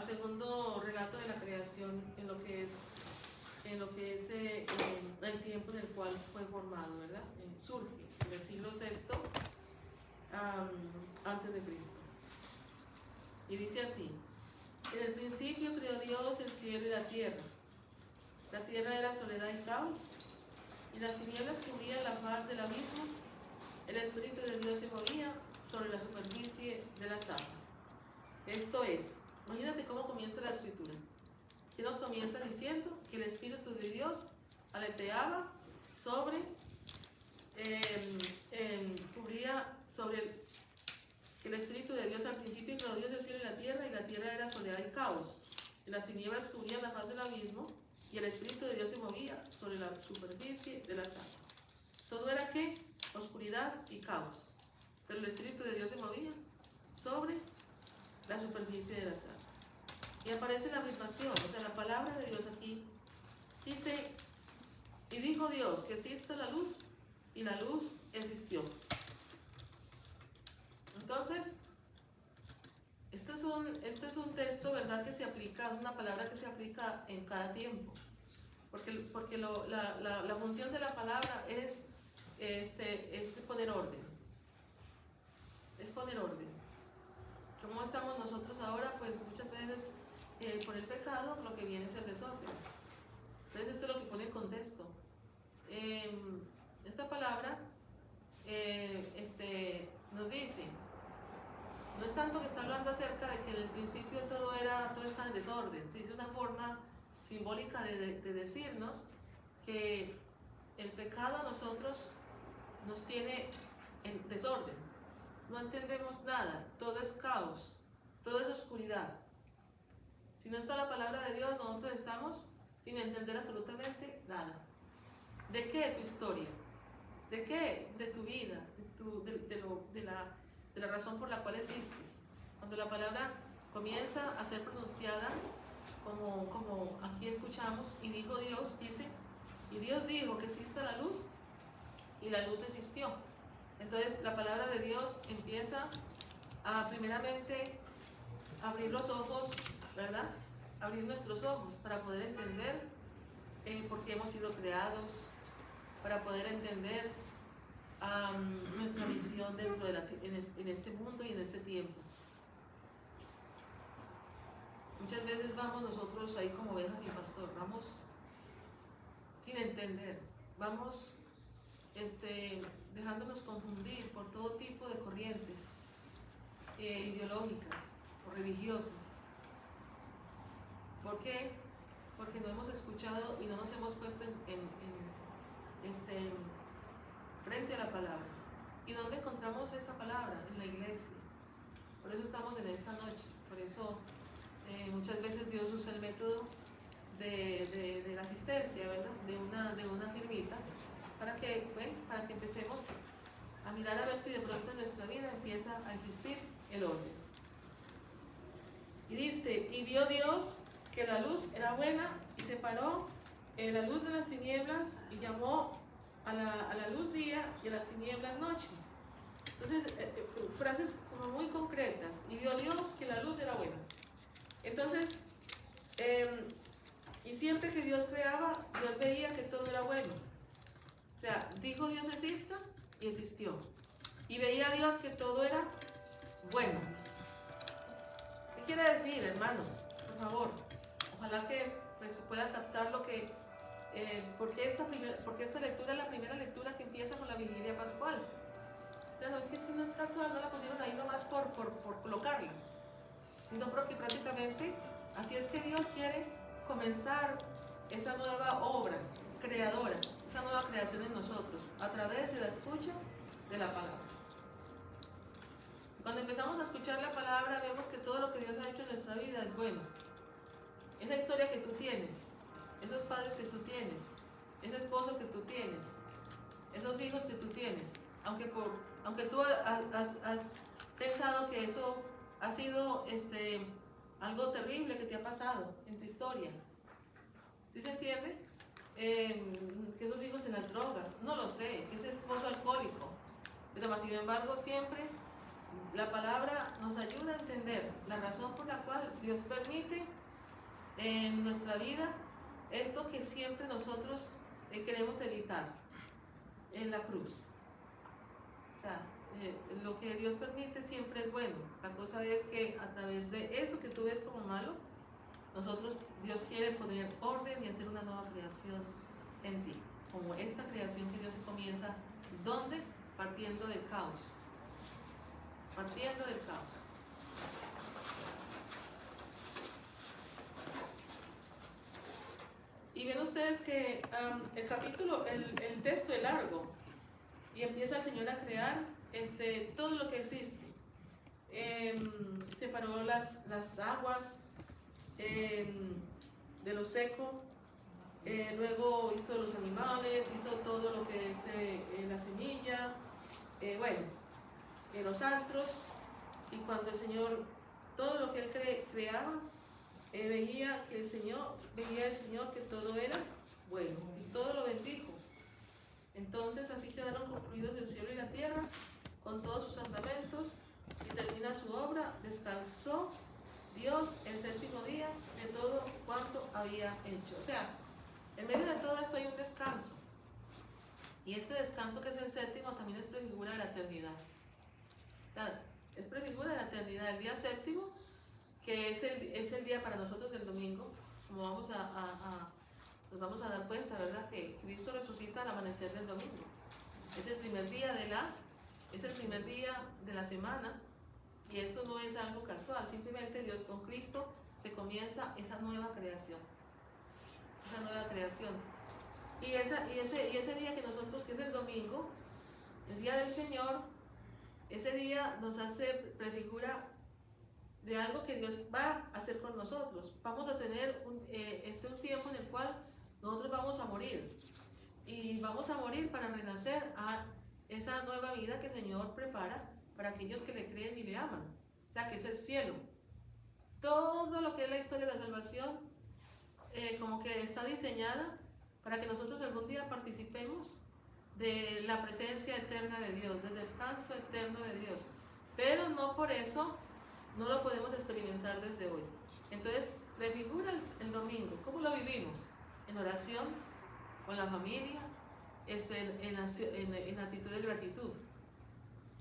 al segundo relato de la creación en lo que es el tiempo en el cual fue formado, ¿verdad? Surge en el siglo VI antes de Cristo. Y dice así: en el principio creó Dios el cielo y la tierra. La tierra era soledad y caos, y las tinieblas cubrían la faz del abismo. El Espíritu de Dios se movía sobre la superficie de las aguas. Esto es, imagínate cómo comienza la escritura. Que nos comienza diciendo que el Espíritu de Dios aleteaba sobre, cubría sobre que el Espíritu de Dios al principio creó Dios el cielo y la tierra era soledad y caos. Y las tinieblas cubrían la faz del abismo, y el Espíritu de Dios se movía sobre la superficie de las aguas. Todo era ¿qué? Oscuridad y caos. Pero el Espíritu de Dios se movía sobre la superficie de las aguas. Y aparece la afirmación, o sea, la palabra de Dios aquí dice: y dijo Dios que exista la luz, y la luz existió. Entonces, este es un texto, ¿verdad?, que se aplica, una palabra que se aplica en cada tiempo. Porque la función de la palabra es poner orden. Es poner orden. ¿Cómo estamos nosotros ahora? Pues muchas veces por el pecado lo que viene es el desorden. Entonces esto es lo que pone en contexto. Esta palabra nos dice, no es tanto que está hablando acerca de que en el principio todo está en desorden. Sí, es una forma simbólica de decirnos que el pecado a nosotros nos tiene en desorden. No entendemos nada, todo es caos, todo es oscuridad. Si no está la palabra de Dios, nosotros estamos sin entender absolutamente nada. ¿De qué tu historia? ¿De qué? De tu vida, de la razón por la cual existes. Cuando la palabra comienza a ser pronunciada, como aquí escuchamos, y dijo Dios, dice, y Dios dijo que exista la luz, y la luz existió. Entonces la palabra de Dios empieza a primeramente abrir los ojos, ¿verdad? Abrir nuestros ojos para poder entender por qué hemos sido creados, para poder entender nuestra misión dentro en este mundo y en este tiempo. Muchas veces vamos nosotros ahí como ovejas sin pastor, vamos sin entender, vamos dejándonos confundir por todo tipo de corrientes ideológicas o religiosas. ¿Por qué? Porque no hemos escuchado y no nos hemos puesto frente a la palabra. ¿Y dónde encontramos esa palabra? En la iglesia. Por eso estamos en esta noche. Por eso muchas veces Dios usa el método de la asistencia, ¿verdad? De una firmita, para que empecemos a mirar a ver si de pronto en nuestra vida empieza a existir el orden. Y dice, y vio Dios que la luz era buena, y separó la luz de las tinieblas, y llamó a la luz día y a las tinieblas noche. Entonces, frases como muy concretas. Y vio Dios que la luz era buena. Entonces, y siempre que Dios creaba, Dios veía que todo era bueno. O sea, dijo Dios exista, y existió. Y veía Dios que todo era bueno. ¿Qué quiere decir, hermanos? Por favor, ojalá que pues, puedan captar lo que porque esta lectura es la primera lectura que empieza con la vigilia pascual. Pero es que si no es casual, no la pusieron ahí nomás por colocarla, sino porque prácticamente así es que Dios quiere comenzar esa nueva obra creadora, esa nueva creación en nosotros, a través de la escucha de la palabra. Cuando empezamos a escuchar la palabra, vemos que todo lo que Dios ha hecho en nuestra vida es bueno. Esa historia que tú tienes, esos padres que tú tienes, ese esposo que tú tienes, esos hijos que tú tienes, aunque tú has pensado que eso ha sido algo terrible que te ha pasado en tu historia, ¿sí se entiende? Que esos hijos en las drogas, no lo sé, que ese esposo alcohólico, pero más sin embargo siempre la palabra nos ayuda a entender la razón por la cual Dios permite en nuestra vida esto que siempre nosotros queremos evitar en la cruz. O sea, lo que Dios permite siempre es bueno. La cosa es que a través de eso que tú ves como malo, Dios quiere poner orden y hacer una nueva creación en ti. Como esta creación que Dios comienza, ¿dónde? Partiendo del caos. Partiendo del caos. Y ven ustedes que el capítulo, el texto es largo y empieza el Señor a crear todo lo que existe. Separó las aguas de lo seco, luego hizo los animales, hizo todo lo que es la semilla, los astros, y cuando el Señor, todo lo que Él creaba, veía el Señor que todo era bueno, y todo lo bendijo. Entonces así quedaron concluidos el cielo y la tierra, con todos sus andamentos, y termina su obra, descansó Dios el séptimo día de todo cuanto había hecho. O sea, en medio de todo esto hay un descanso. Y este descanso que es el séptimo también es prefigura de la eternidad. Es prefigura de la eternidad. El día séptimo, que es el día para nosotros del domingo, como nos vamos a dar cuenta, ¿verdad? Que Cristo resucita al amanecer del domingo. Es el primer día de la semana. Y esto no es algo casual, simplemente Dios con Cristo se comienza esa nueva creación. Esa nueva creación. Y ese día que nosotros, que es el domingo, el día del Señor, ese día nos hace prefigura de algo que Dios va a hacer con nosotros. Vamos a tener un tiempo en el cual nosotros vamos a morir. Y vamos a morir para renacer a esa nueva vida que el Señor prepara para aquellos que le creen y le aman, o sea, que es el cielo. Todo lo que es la historia de la salvación, como que está diseñada para que nosotros algún día participemos de la presencia eterna de Dios, del descanso eterno de Dios, pero no por eso no lo podemos experimentar desde hoy. Entonces, prefigura el domingo. ¿Cómo lo vivimos? En oración, con la familia, en actitud de gratitud,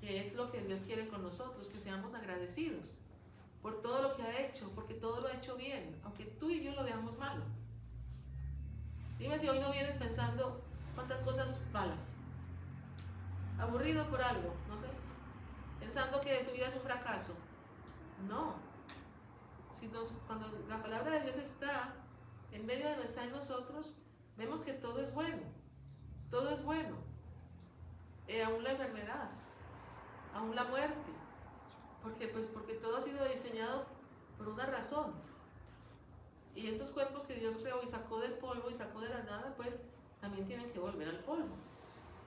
que es lo que Dios quiere con nosotros, que seamos agradecidos por todo lo que ha hecho, porque todo lo ha hecho bien, aunque tú y yo lo veamos malo. Dime si hoy no vienes pensando cuántas cosas malas, aburrido por algo, no sé, pensando que tu vida es un fracaso. No, cuando la palabra de Dios está en medio de está en nosotros, vemos que todo es bueno, todo es bueno, aún la enfermedad, aún la muerte, porque todo ha sido diseñado por una razón. Y estos cuerpos que Dios creó y sacó del polvo y sacó de la nada, pues también tienen que volver al polvo.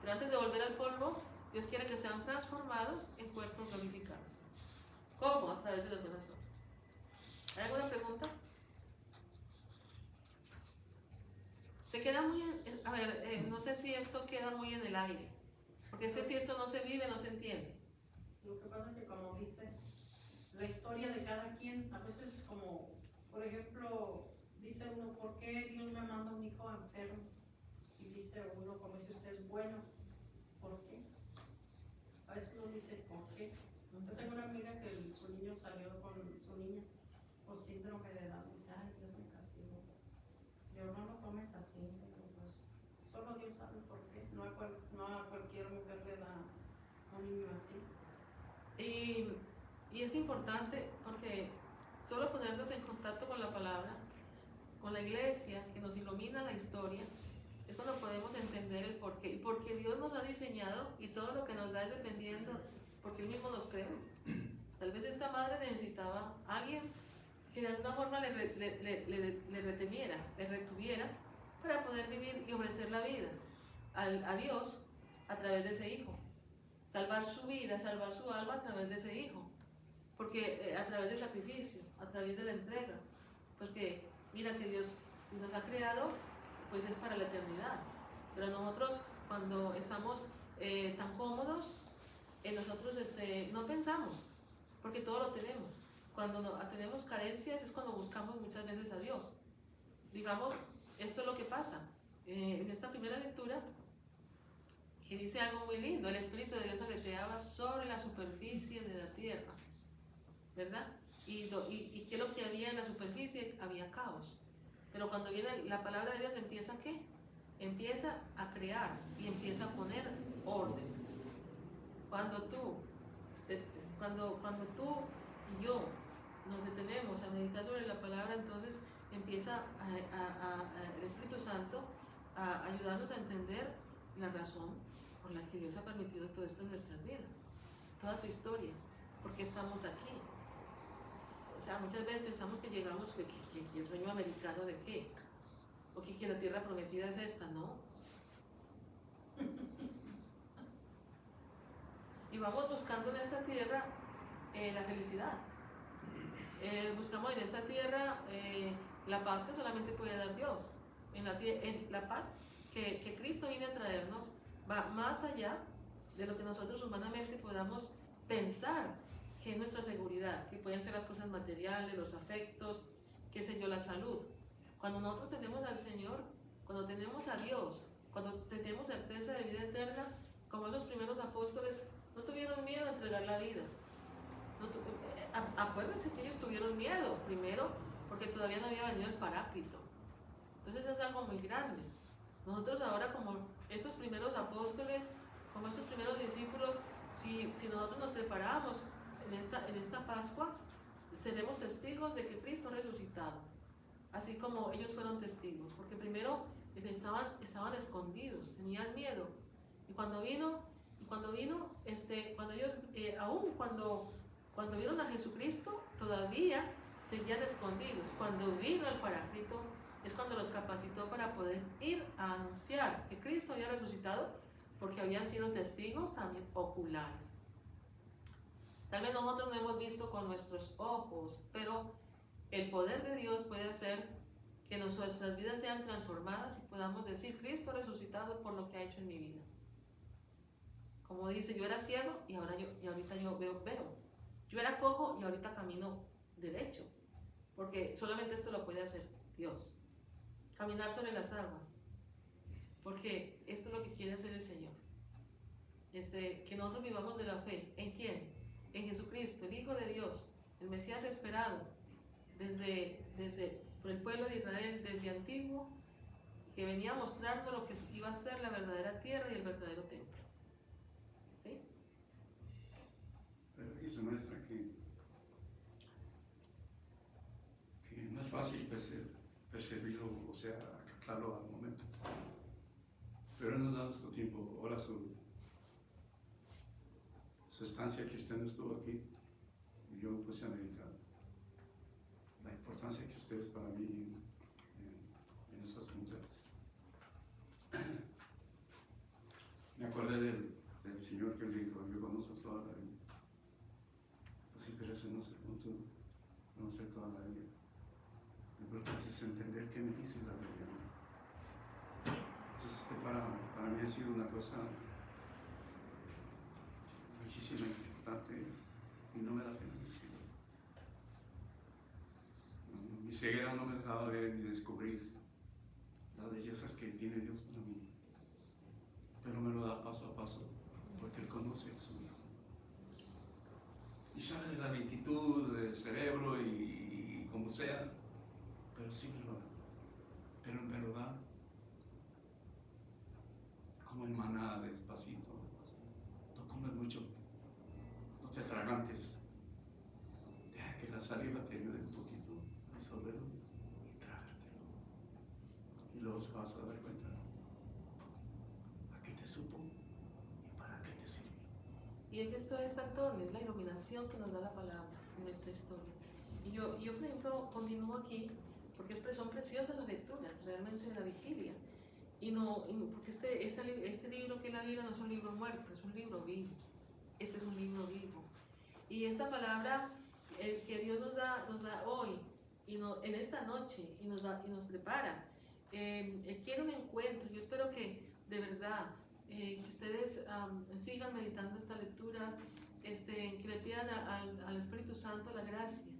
Pero antes de volver al polvo, Dios quiere que sean transformados en cuerpos glorificados. ¿Cómo? A través de las buenas obras. ¿Hay alguna pregunta? Se queda muy no sé si esto queda muy en el aire, porque si esto no se vive, no se entiende. Lo que pasa es que, como dice, la historia de cada quien, a veces, como por ejemplo, dice uno, ¿por qué Dios me manda un hijo enfermo? Y dice uno, como dice usted, es bueno, ¿por qué? A veces uno dice, ¿por qué? Yo tengo una amiga que su niño salió con su niña con síndrome de Down, dice, ay, Dios me castigó. Yo, no lo tomes así, pero pues solo Dios sabe por qué. No a cualquier mujer le da un niño así. Y es importante porque solo ponernos en contacto con la palabra, con la iglesia que nos ilumina la historia, es cuando podemos entender el porqué. Y porque Dios nos ha diseñado y todo lo que nos da es dependiendo, porque Él mismo nos creó. Tal vez esta madre necesitaba a alguien que de alguna forma le reteniera, le retuviera para poder vivir y ofrecer la vida a Dios a través de ese hijo. Salvar su vida, salvar su alma a través de ese hijo. Porque a través del sacrificio, a través de la entrega. Porque mira que Dios nos ha creado, pues es para la eternidad. Pero nosotros, cuando estamos tan cómodos, nosotros no pensamos, porque todo lo tenemos. Cuando tenemos carencias es cuando buscamos muchas veces a Dios. Digamos, esto es lo que pasa. En esta primera lectura, que dice algo muy lindo, el Espíritu de Dios aleteaba sobre la superficie de la tierra, ¿verdad? Y ¿qué es lo que había en la superficie? Había caos. Pero cuando viene la palabra de Dios, ¿empieza qué? Empieza a crear y empieza a poner orden. Cuando tú y yo nos detenemos a meditar sobre la palabra, entonces empieza el Espíritu Santo a ayudarnos a entender la razón por la que Dios ha permitido todo esto en nuestras vidas, toda tu historia, por qué estamos aquí. O sea, muchas veces pensamos que llegamos, que el sueño americano de qué, o que la tierra prometida es esta, ¿no? Y vamos buscando en esta tierra la felicidad. Buscamos en esta tierra la paz que solamente puede dar Dios. En la paz que Cristo viene a traernos va más allá de lo que nosotros humanamente podamos pensar que es nuestra seguridad, que pueden ser las cosas materiales, los afectos, qué sé yo, la salud. Cuando nosotros tenemos al Señor, cuando tenemos a Dios, cuando tenemos certeza de vida eterna, como esos primeros apóstoles, no tuvieron miedo a entregar la vida. Acuérdense que ellos tuvieron miedo, primero, porque todavía no había venido el Paráclito. Entonces es algo muy grande. Nosotros ahora, como estos primeros apóstoles, como estos primeros discípulos, si nosotros nos preparamos en esta Pascua, seremos testigos de que Cristo ha resucitado, así como ellos fueron testigos, porque primero estaban escondidos, tenían miedo, y cuando ellos, cuando vieron a Jesucristo, todavía seguían escondidos. Cuando vino el Paráclito, es cuando los capacitó para poder ir a anunciar que Cristo había resucitado, porque habían sido testigos también oculares. Tal vez nosotros no hemos visto con nuestros ojos, pero el poder de Dios puede hacer que nuestras vidas sean transformadas y podamos decir: Cristo ha resucitado por lo que ha hecho en mi vida. Como dice, yo era ciego y ahorita yo veo. Yo era cojo y ahorita camino derecho, porque solamente esto lo puede hacer Dios. Caminar sobre las aguas, porque esto es lo que quiere hacer el Señor. Que nosotros vivamos de la fe. ¿En quién? En Jesucristo, el Hijo de Dios, el Mesías esperado por el pueblo de Israel desde antiguo, que venía a mostrarnos lo que iba a ser la verdadera tierra y el verdadero templo. ¿Sí? Pero aquí se muestra que no es fácil percibirlo, o sea, captarlo al momento. Pero Él nos da nuestro tiempo. Ahora su estancia que usted no estuvo aquí, y yo me puse a meditar la importancia que usted es para mí en esas juntas. Me acordé del Señor que le dijo: yo conozco toda la Biblia. Pues sí, pero eso no sé cómo tú conocer toda la Biblia. Lo importante es entender qué me dice la Biblia. Entonces para mí ha sido una cosa muchísimo importante y no me da pena decirlo. Mi ceguera no me dejaba ver ni descubrir las bellezas que tiene Dios para mí, pero me lo da paso a paso, porque Él conoce el suyo y sabe de la lentitud del cerebro y como sea, pero sí me lo da como en maná, despacito. No comes mucho, no te atragantes, deja que la saliva te ayude un poquito a disolverlo y trágatelo, y luego vas a dar cuenta a qué te supo y para qué te sirve. Y es que esto es Antonio, es la iluminación que nos da la palabra en nuestra historia. Y yo por ejemplo, continúo aquí porque son preciosas las lecturas realmente de la vigilia. Porque este libro que es la Biblia no es un libro muerto, es un libro vivo. Este es un libro vivo. Y esta palabra que Dios nos da hoy, en esta noche, y nos prepara. Él quiere un encuentro. Yo espero que de verdad que ustedes sigan meditando estas lecturas, que le pidan al Espíritu Santo la gracia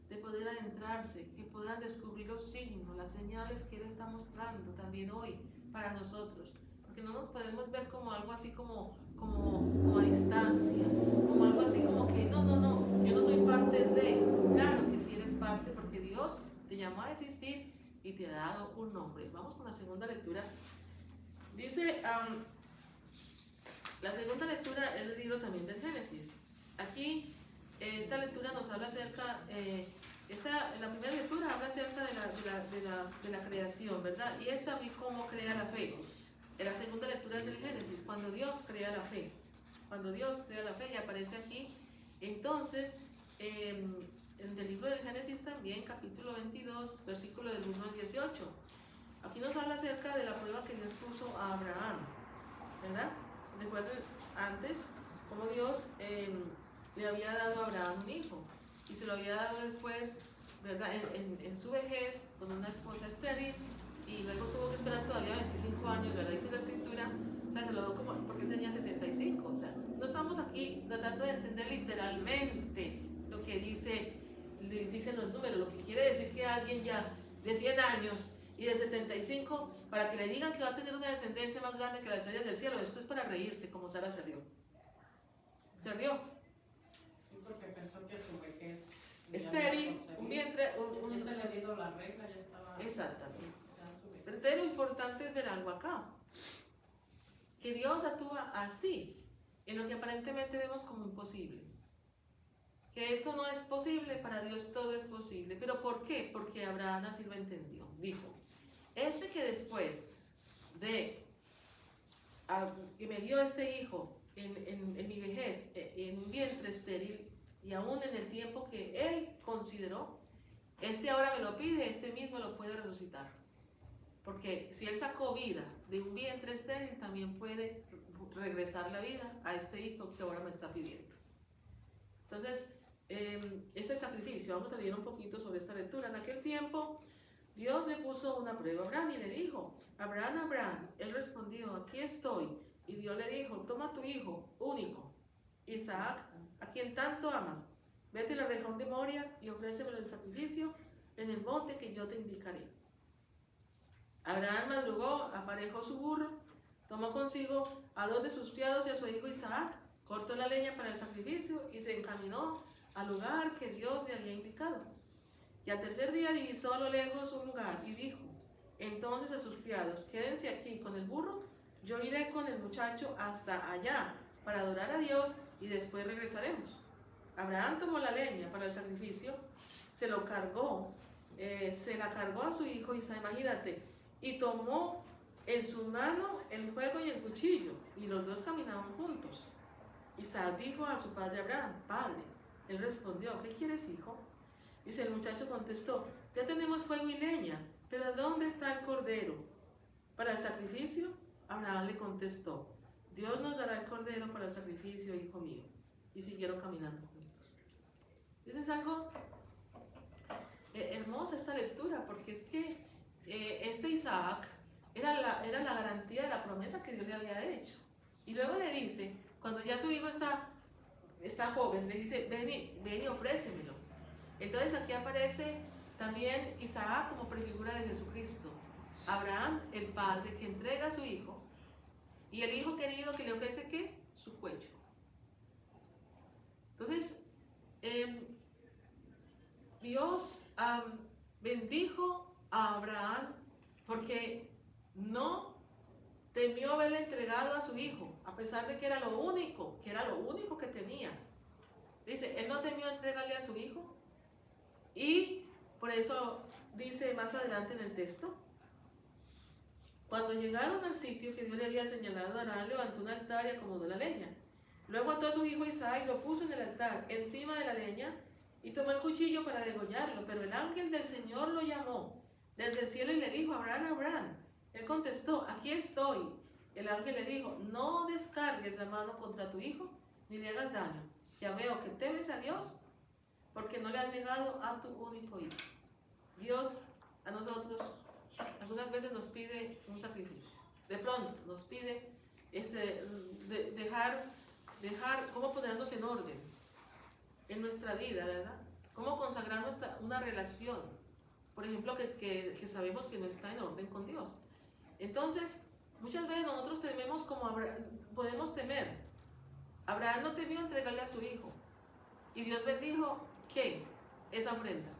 de poder adentrarse, que puedan descubrir los signos, las señales que Él está mostrando también hoy para nosotros, porque no nos podemos ver como algo así como a distancia, como algo así como que no, yo no soy parte de. Claro que sí eres parte, porque Dios te llamó a existir y te ha dado un nombre. Vamos con la segunda lectura. Dice, la segunda lectura es el libro también del Génesis. Aquí, esta lectura nos habla acerca, la primera lectura habla acerca de la creación, ¿verdad? Y esta vi cómo crea la fe. En la segunda lectura es del Génesis, cuando Dios crea la fe. Cuando Dios crea la fe, y aparece aquí. Entonces, en el libro del Génesis también, capítulo 22, versículo del 1 al 18. Aquí nos habla acerca de la prueba que Dios puso a Abraham, ¿verdad? Recuerden antes cómo Dios le había dado a Abraham un hijo, y se lo había dado después, ¿verdad? En su vejez, con una esposa estéril, y luego tuvo que esperar todavía 25 años, ¿verdad? Dice la escritura, o sea, se lo dio como porque él tenía 75, o sea, no estamos aquí tratando de entender literalmente lo que dicen los números, lo que quiere decir que alguien ya de 100 años y de 75, para que le digan que va a tener una descendencia más grande que las estrellas del cielo, esto es para reírse, como Sara se rió. Se rió. Sí, porque pensó que su vejez estéril, un vientre, ya se le había ido la regla, ya estaba. Exactamente. O sea, su vejez. Entonces lo importante es ver algo acá, que Dios actúa así, en lo que aparentemente vemos como imposible. Que esto no es posible, para Dios todo es posible. ¿Pero por qué? Porque Abraham así lo entendió. Dijo, que después de que me dio este hijo en mi vejez, en un vientre estéril, y aún en el tiempo que él consideró, ahora me lo pide, mismo lo puede resucitar. Porque si él sacó vida de un vientre estéril, también puede regresar la vida a este hijo que ahora me está pidiendo. Entonces, es el sacrificio. Vamos a leer un poquito sobre esta lectura. En aquel tiempo, Dios le puso una prueba a Abraham y le dijo, Abraham, Abraham. Él respondió, aquí estoy. Y Dios le dijo, toma tu hijo único, Isaac, a quien tanto amas. Vete a la región de Moria y ofrécemelo en sacrificio en el monte que yo te indicaré. Abraham madrugó, aparejó su burro, tomó consigo a 2 de sus criados y a su hijo Isaac, cortó la leña para el sacrificio y se encaminó al lugar que Dios le había indicado. Y al tercer día divisó a lo lejos un lugar y dijo entonces a sus criados, quédense aquí con el burro, yo iré con el muchacho hasta allá para adorar a Dios y después regresaremos. Abraham tomó la leña para el sacrificio, se la cargó a su hijo Isaac, imagínate, y tomó en su mano el fuego y el cuchillo, y los dos caminaban juntos. Isaac dijo a su padre Abraham, padre. Él respondió, ¿qué quieres, hijo? Dice, el muchacho contestó, ya tenemos fuego y leña, pero ¿dónde está el cordero para el sacrificio? Abraham le contestó, Dios nos dará el cordero para el sacrificio, hijo mío. Y siguieron caminando juntos. Eso es algo hermosa esta lectura, porque es que Isaac era la garantía de la promesa que Dios le había hecho. Y luego le dice, cuando ya su hijo está joven, le dice, ven y ofrécemelo. Entonces aquí aparece también Isaac como prefigura de Jesucristo. Abraham, el padre que entrega a su hijo, y el hijo querido que le ofrece ¿qué? Su cuello. Entonces, Dios bendijo a Abraham porque no temió haberle entregado a su hijo, a pesar de que era lo único que tenía. Dice, él no temió entregarle a su hijo, y por eso dice más adelante en el texto, cuando llegaron al sitio que Dios le había señalado, Abraham levantó un altar y acomodó la leña. Luego ató a su hijo Isaac y lo puso en el altar, encima de la leña, y tomó el cuchillo para degollarlo. Pero el ángel del Señor lo llamó desde el cielo y le dijo, Abraham, Abraham. Él contestó, aquí estoy. El ángel le dijo, no descargues la mano contra tu hijo, ni le hagas daño. Ya veo que temes a Dios, porque no le has negado a tu único hijo. Dios a nosotros algunas veces nos pide un sacrificio. De pronto nos pide dejar cómo ponernos en orden en nuestra vida, ¿verdad? Cómo consagrar una relación, por ejemplo, que sabemos que no está en orden con Dios. Entonces, muchas veces nosotros tememos podemos temer. Abraham no temió entregarle a su hijo. Y Dios bendijo, ¿qué? Esa ofrenda.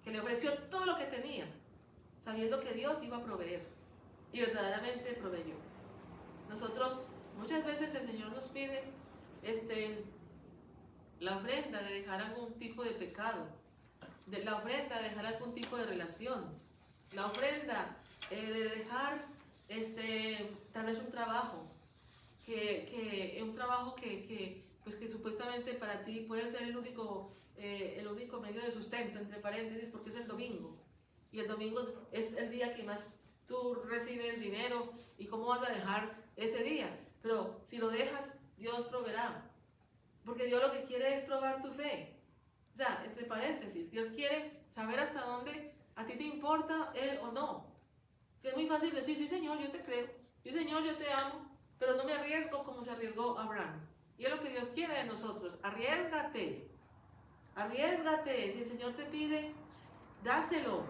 Que le ofreció todo lo que tenía, sabiendo que Dios iba a proveer. Y verdaderamente proveyó. Nosotros, muchas veces el Señor nos pide la ofrenda de dejar algún tipo de pecado, la ofrenda de dejar algún tipo de relación, la ofrenda de dejar tal vez un trabajo, pues que supuestamente para ti puede ser el único medio de sustento, entre paréntesis, porque es el domingo. Y el domingo es el día que más tú recibes dinero, y cómo vas a dejar ese día. Pero si lo dejas, Dios proveerá. Porque Dios lo que quiere es probar tu fe. O sea, entre paréntesis, Dios quiere saber hasta dónde a ti te importa Él o no. Que es muy fácil decir, sí Señor, yo te creo, sí Señor, yo te amo, pero no me arriesgo como se arriesgó Abraham. Y es lo que Dios quiere de nosotros. Arriésgate. Arriésgate. Si el Señor te pide, dáselo.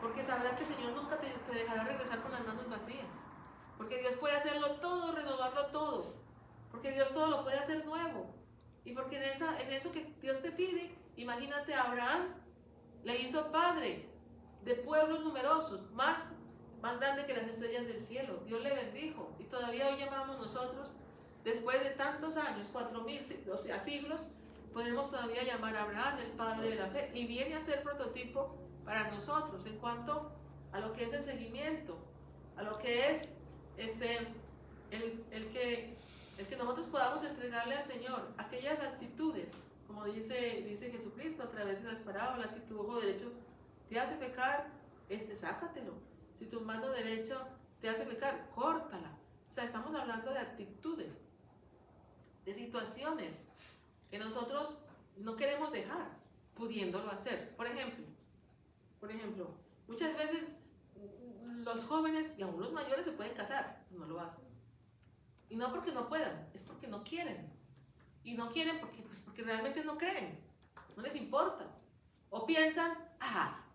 Porque sabrás que el Señor nunca te dejará regresar con las manos vacías. Porque Dios puede hacerlo todo, renovarlo todo. Porque Dios todo lo puede hacer nuevo. Y porque en eso que Dios te pide, imagínate a Abraham, le hizo padre de pueblos numerosos, más grande que las estrellas del cielo. Dios le bendijo. Y todavía hoy llamamos nosotros, después de tantos años, 4000, o sea, siglos, podemos todavía llamar a Abraham el padre de la fe. Y viene a ser prototipo para nosotros en cuanto a lo que es el seguimiento, a lo que es el que nosotros podamos entregarle al Señor aquellas actitudes, como dice Jesucristo a través de las parábolas. Si tu ojo derecho te hace pecar, sácatelo. Si tu mano derecha te hace pecar, córtala. O sea, estamos hablando de actitudes, de situaciones que nosotros no queremos dejar, pudiéndolo hacer. Por ejemplo, muchas veces los jóvenes y aún los mayores se pueden casar, no lo hacen. Y no porque no puedan, es porque no quieren. Y no quieren porque realmente no creen, no les importa. O piensan,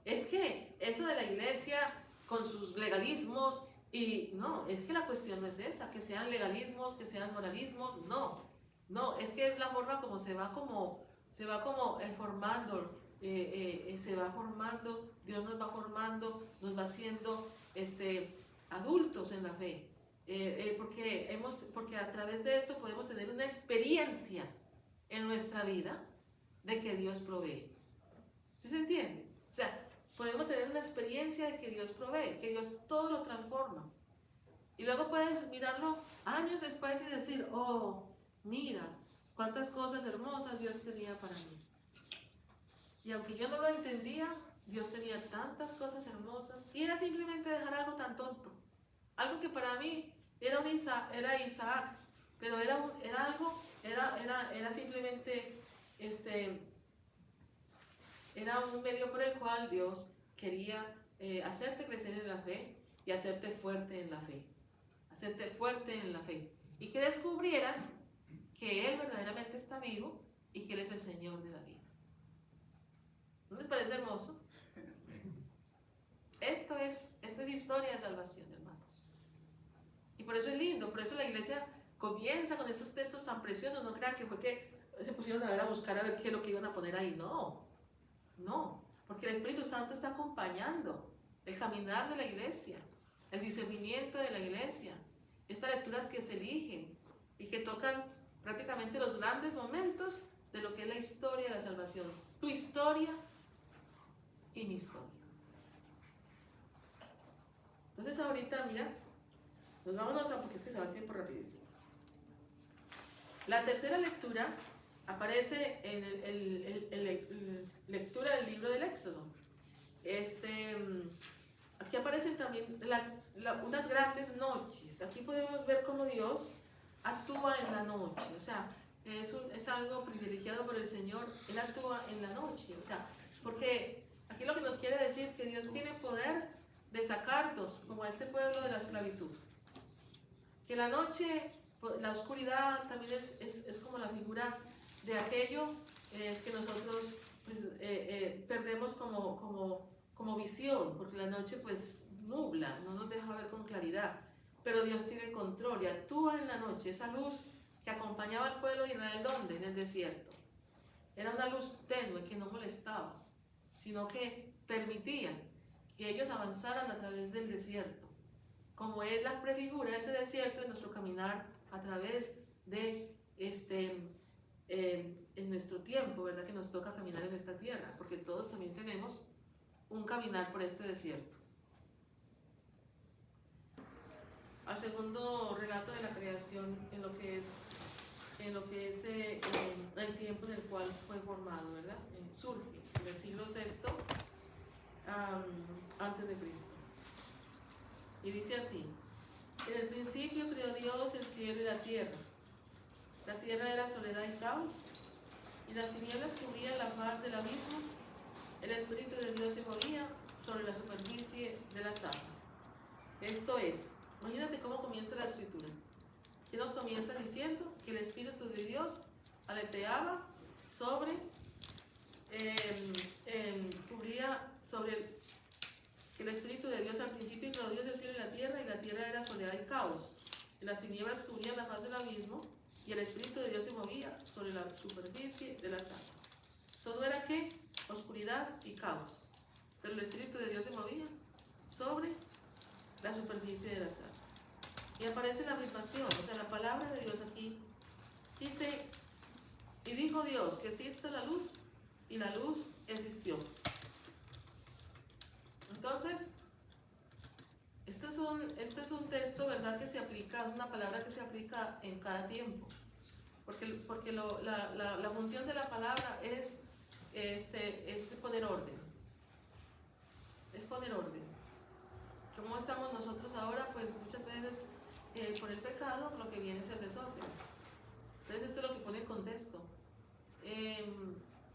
es que eso de la iglesia con sus legalismos, y no, es que la cuestión no es esa, que sean legalismos, que sean moralismos, no, es que es la forma como se va formando, Dios nos va formando, nos va haciendo adultos en la fe. Porque a través de esto podemos tener una experiencia en nuestra vida de que Dios provee. ¿Sí se entiende? O sea, podemos tener una experiencia de que Dios provee, que Dios todo lo transforma. Y luego puedes mirarlo años después y decir, oh, mira, cuántas cosas hermosas Dios tenía para mí. Y aunque yo no lo entendía, Dios tenía tantas cosas hermosas. Y era simplemente dejar algo tan tonto. Algo que para mí era Isaac, pero era simplemente era un medio por el cual Dios quería hacerte crecer en la fe y hacerte fuerte en la fe. Hacerte fuerte en la fe. Y que descubrieras que Él verdaderamente está vivo y que Él es el Señor de la vida. ¿No les parece hermoso? Esto es historia de salvación, hermanos. Y por eso es lindo, por eso la iglesia comienza con esos textos tan preciosos. No crean que fue que se pusieron a buscar a ver qué es lo que iban a poner ahí. No, porque el Espíritu Santo está acompañando el caminar de la iglesia, el discernimiento de la iglesia, estas lecturas que se eligen y que tocan prácticamente los grandes momentos de lo que es la historia de la salvación. Tu historia y mi historia. Entonces ahorita, mira, nos vamos porque es que se va el tiempo rapidísimo. La tercera lectura aparece en la lectura del libro del Éxodo. Aquí aparecen también unas grandes noches. Aquí podemos ver cómo Dios actúa en la noche. O sea, es algo privilegiado por el Señor. Él actúa en la noche. O sea, porque aquí lo que nos quiere decir que Dios tiene poder de sacarnos, como a este pueblo, de la esclavitud. Que la noche La oscuridad también es como la figura de aquello es que nosotros pues, perdemos como visión, porque la noche pues nubla, no nos deja ver con claridad, pero Dios tiene control y actúa en la noche. Esa luz que acompañaba al pueblo de Israel, ¿dónde? En el desierto. Era una luz tenue que no molestaba, sino que permitía que ellos avanzaran a través del desierto, como es la prefigura de ese desierto en nuestro caminar a través de en nuestro tiempo, ¿verdad? Que nos toca caminar en esta tierra, porque todos también tenemos un caminar por este desierto. Al segundo relato de la creación en lo que es el tiempo en el cual fue formado, ¿verdad? Surge en el siglo VI antes de Cristo. Y dice así: en el principio creó Dios el cielo y la tierra. La tierra era soledad y caos, y las tinieblas cubrían la faz del abismo. El Espíritu de Dios se movía sobre la superficie de las aguas. Esto es, imagínate cómo comienza la escritura. Que nos comienza diciendo que el Espíritu de Dios aleteaba sobre, cubría sobre que el Espíritu de Dios al principio creó Dios del cielo y la tierra era soledad y caos. Y las tinieblas cubrían la faz del abismo, y el Espíritu de Dios se movía sobre la superficie de las aguas. Todo era ¿qué? Oscuridad y caos. Pero el Espíritu de Dios se movía sobre la superficie de las aguas. Y aparece la afirmación, o sea, la palabra de Dios aquí dice: y dijo Dios que exista la luz, y la luz existió. Entonces, este es un texto, ¿verdad?, que se aplica, una palabra que se aplica en cada tiempo, porque la función de la palabra es poner orden, es poner orden. ¿Cómo estamos nosotros ahora? Pues muchas veces por el pecado lo que viene es el desorden. Entonces esto es lo que pone en contexto.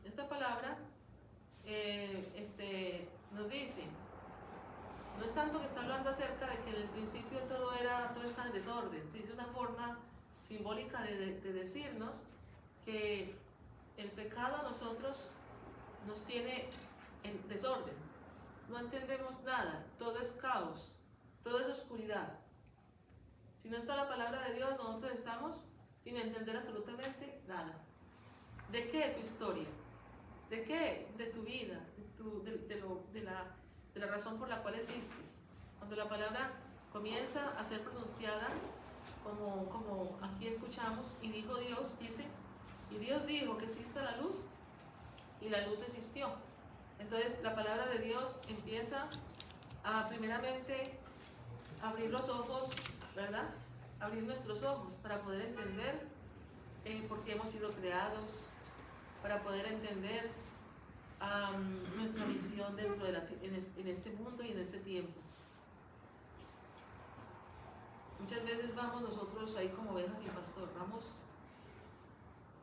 Esta palabra nos dice, no es tanto que está hablando acerca de que en el principio todo está en desorden, se dice una forma simbólica de decirnos que el pecado a nosotros nos tiene en desorden, no entendemos nada, todo es caos, todo es oscuridad. Si no está la palabra de Dios, nosotros estamos sin entender absolutamente nada. ¿De qué tu historia? ¿De qué? De tu vida, de la razón por la cual existes. Cuando la palabra comienza a ser pronunciada, como aquí escuchamos, y dijo Dios, dice, y Dios dijo que exista la luz, y la luz existió. Entonces la palabra de Dios empieza a primeramente abrir los ojos, ¿verdad? Abrir nuestros ojos para poder entender por qué hemos sido creados, para poder entender nuestra misión dentro en este mundo y en este tiempo. Muchas veces vamos nosotros ahí como ovejas sin pastor, vamos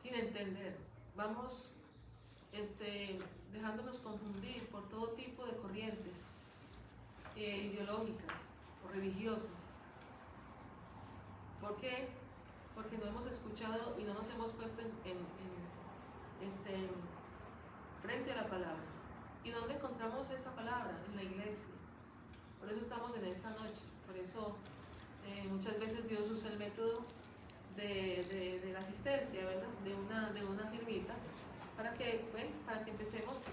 sin entender, vamos dejándonos confundir por todo tipo de corrientes ideológicas o religiosas. ¿Por qué? Porque no hemos escuchado y no nos hemos puesto frente a la palabra. ¿Y dónde encontramos esta palabra? En la iglesia. Por eso estamos en esta noche. Por eso muchas veces Dios usa el método de la asistencia, ¿verdad? De una firmita, para que empecemos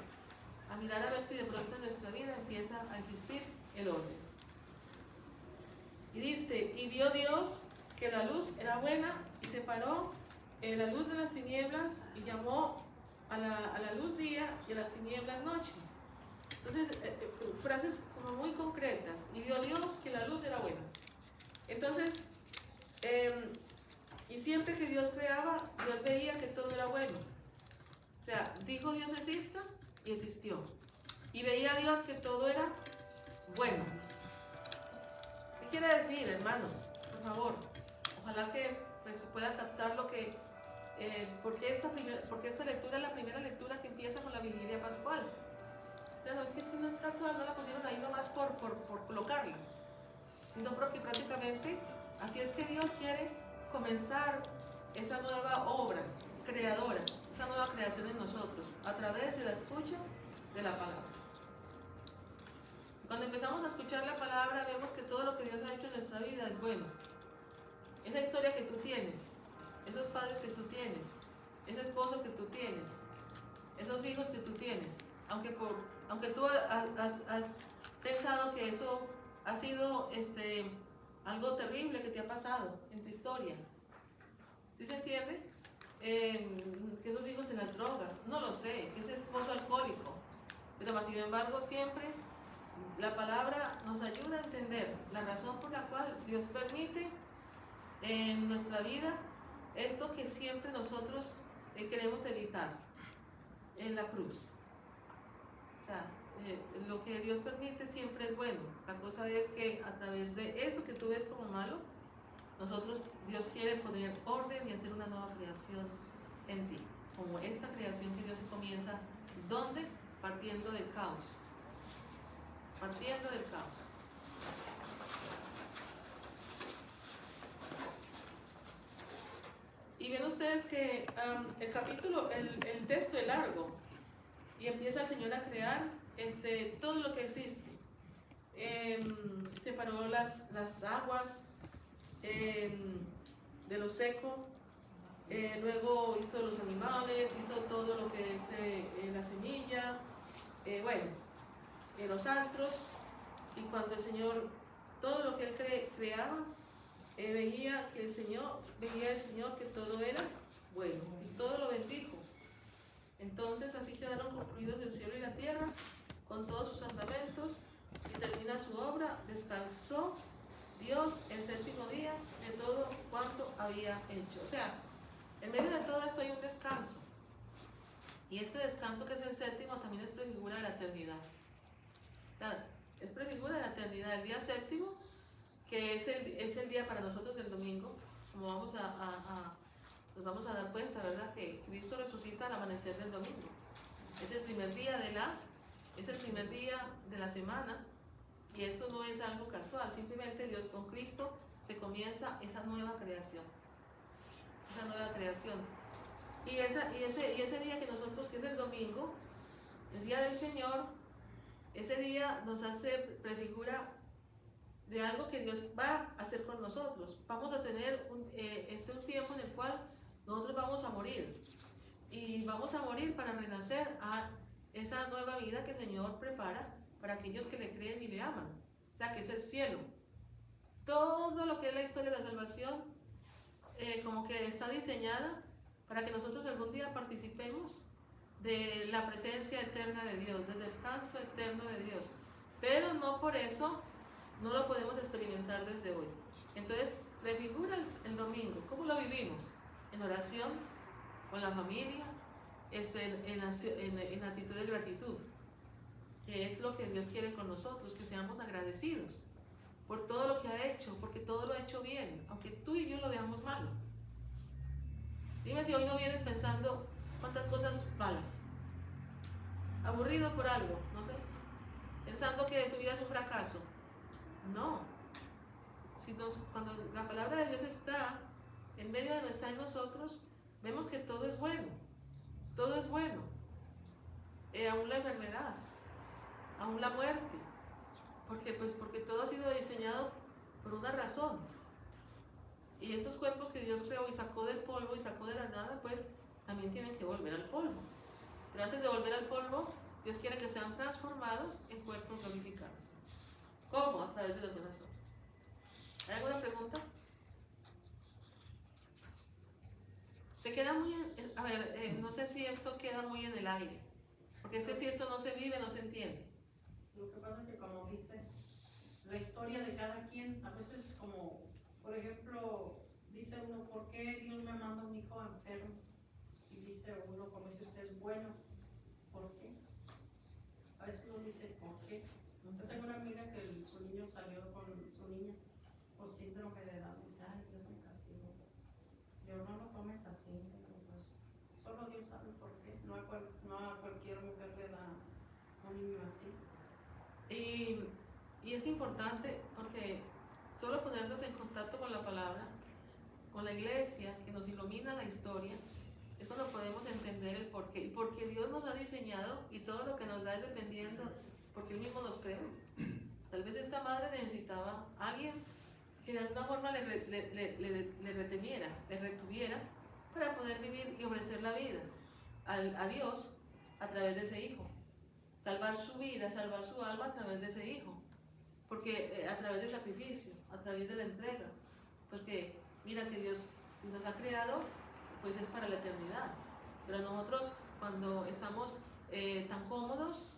a mirar a ver si de pronto en nuestra vida empieza a existir el orden. Y dice, y vio Dios que la luz era buena, y separó la luz de las tinieblas, y llamó a la luz día y a las tinieblas noche. Entonces, frases como muy concretas. Y vio Dios que la luz era buena. Entonces, y siempre que Dios creaba, Dios veía que todo era bueno. O sea, dijo Dios exista, y existió. Y veía Dios que todo era bueno. ¿Qué quiere decir, hermanos? Por favor, ojalá que pues, puedan captar lo que porque esta lectura es la primera lectura que empieza con la vigilia pascual. Pero es que si no es casual, no la pusieron ahí nomás por colocarla, sino porque prácticamente así es que Dios quiere comenzar esa nueva obra creadora, esa nueva creación en nosotros, a través de la escucha de la palabra. Cuando empezamos a escuchar la palabra, vemos que todo lo que Dios ha hecho en nuestra vida es bueno. Esa historia que tú tienes, esos padres que tú tienes, ese esposo que tú tienes, esos hijos que tú tienes, aunque tú has pensado que eso ha sido algo terrible que te ha pasado en tu historia. ¿Sí se entiende? Que esos hijos en las drogas, no lo sé, que ese esposo alcohólico, pero más sin embargo siempre la palabra nos ayuda a entender la razón por la cual Dios permite en nuestra vida esto que siempre nosotros queremos evitar en la cruz. O sea, lo que Dios permite siempre es bueno. La cosa es que a través de eso que tú ves como malo, Dios quiere poner orden y hacer una nueva creación en ti, como esta creación que Dios comienza, ¿dónde? Partiendo del caos. Partiendo del caos. Y ven ustedes que el capítulo, el texto es largo y empieza el Señor a crear todo lo que existe. Separó las aguas de lo seco, luego hizo los animales, hizo todo lo que es la semilla, los astros, y cuando el Señor, todo lo que Él creaba, veía el Señor que todo era bueno, y todo lo bendijo. Entonces así quedaron concluidos el cielo y la tierra, con todos sus andamentos, y termina su obra, descansó Dios el séptimo día de todo cuanto había hecho. O sea, en medio de todo esto hay un descanso. Y este descanso que es el séptimo también es prefigura de la eternidad. Claro, es prefigura de la eternidad. El día séptimo, que es el día para nosotros del domingo, como nos vamos a dar cuenta, ¿verdad? Que Cristo resucita al amanecer del domingo. Es el primer día de la semana. Y esto no es algo casual, simplemente Dios con Cristo se comienza esa nueva creación. Esa nueva creación. Y ese día que nosotros, que es el domingo, el día del Señor, ese día nos hace prefigura de algo que Dios va a hacer con nosotros. Vamos a tener un tiempo en el cual nosotros vamos a morir. Y vamos a morir para renacer a esa nueva vida que el Señor prepara para aquellos que le creen y le aman, o sea, que es el cielo. Todo lo que es la historia de la salvación, como que está diseñada para que nosotros algún día participemos de la presencia eterna de Dios, del descanso eterno de Dios, pero no por eso no lo podemos experimentar desde hoy. Entonces, prefigura el domingo. ¿Cómo lo vivimos? En oración, con la familia, en actitud de gratitud, que es lo que Dios quiere con nosotros, que seamos agradecidos por todo lo que ha hecho, porque todo lo ha hecho bien, aunque tú y yo lo veamos malo. Dime si hoy no vienes pensando cuántas cosas malas, aburrido por algo, no sé, pensando que tu vida es un fracaso. No, cuando la palabra de Dios está en medio de está en nosotros, vemos que todo es bueno, todo es bueno, aún la enfermedad, aún la muerte, porque todo ha sido diseñado por una razón. Y estos cuerpos que Dios creó y sacó del polvo y sacó de la nada, pues también tienen que volver al polvo. Pero antes de volver al polvo, Dios quiere que sean transformados en cuerpos glorificados. ¿Cómo? A través de las buenas obras. ¿Hay alguna pregunta? Se queda muy no sé si esto queda muy en el aire, porque si esto no se vive, no se entiende. Lo que pasa es que, como dice, la historia de cada quien, a veces, como por ejemplo, dice uno, ¿por qué Dios me manda un hijo enfermo? Y dice uno, como dice usted, es bueno, ¿por qué? A veces uno dice, ¿por qué? Yo tengo una amiga que su niño salió con su niña con síndrome de Down, dice, ay, Dios me castigó. Yo, no lo tomes así, pero pues solo Dios sabe por qué. No a cualquier mujer le da un niño así. Y es importante porque solo ponernos en contacto con la palabra con la iglesia, que nos ilumina la historia, es cuando podemos entender el porqué. Y porque Dios nos ha diseñado y todo lo que nos da es dependiendo, porque Él mismo nos creó. Tal vez esta madre necesitaba a alguien que de alguna forma le reteniera, le retuviera para poder vivir y ofrecer la vida a Dios a través de ese hijo. Salvar su vida, salvar su alma a través de ese hijo. Porque a través del sacrificio, a través de la entrega. Porque mira que Dios nos ha creado, pues es para la eternidad. Pero nosotros cuando estamos tan cómodos,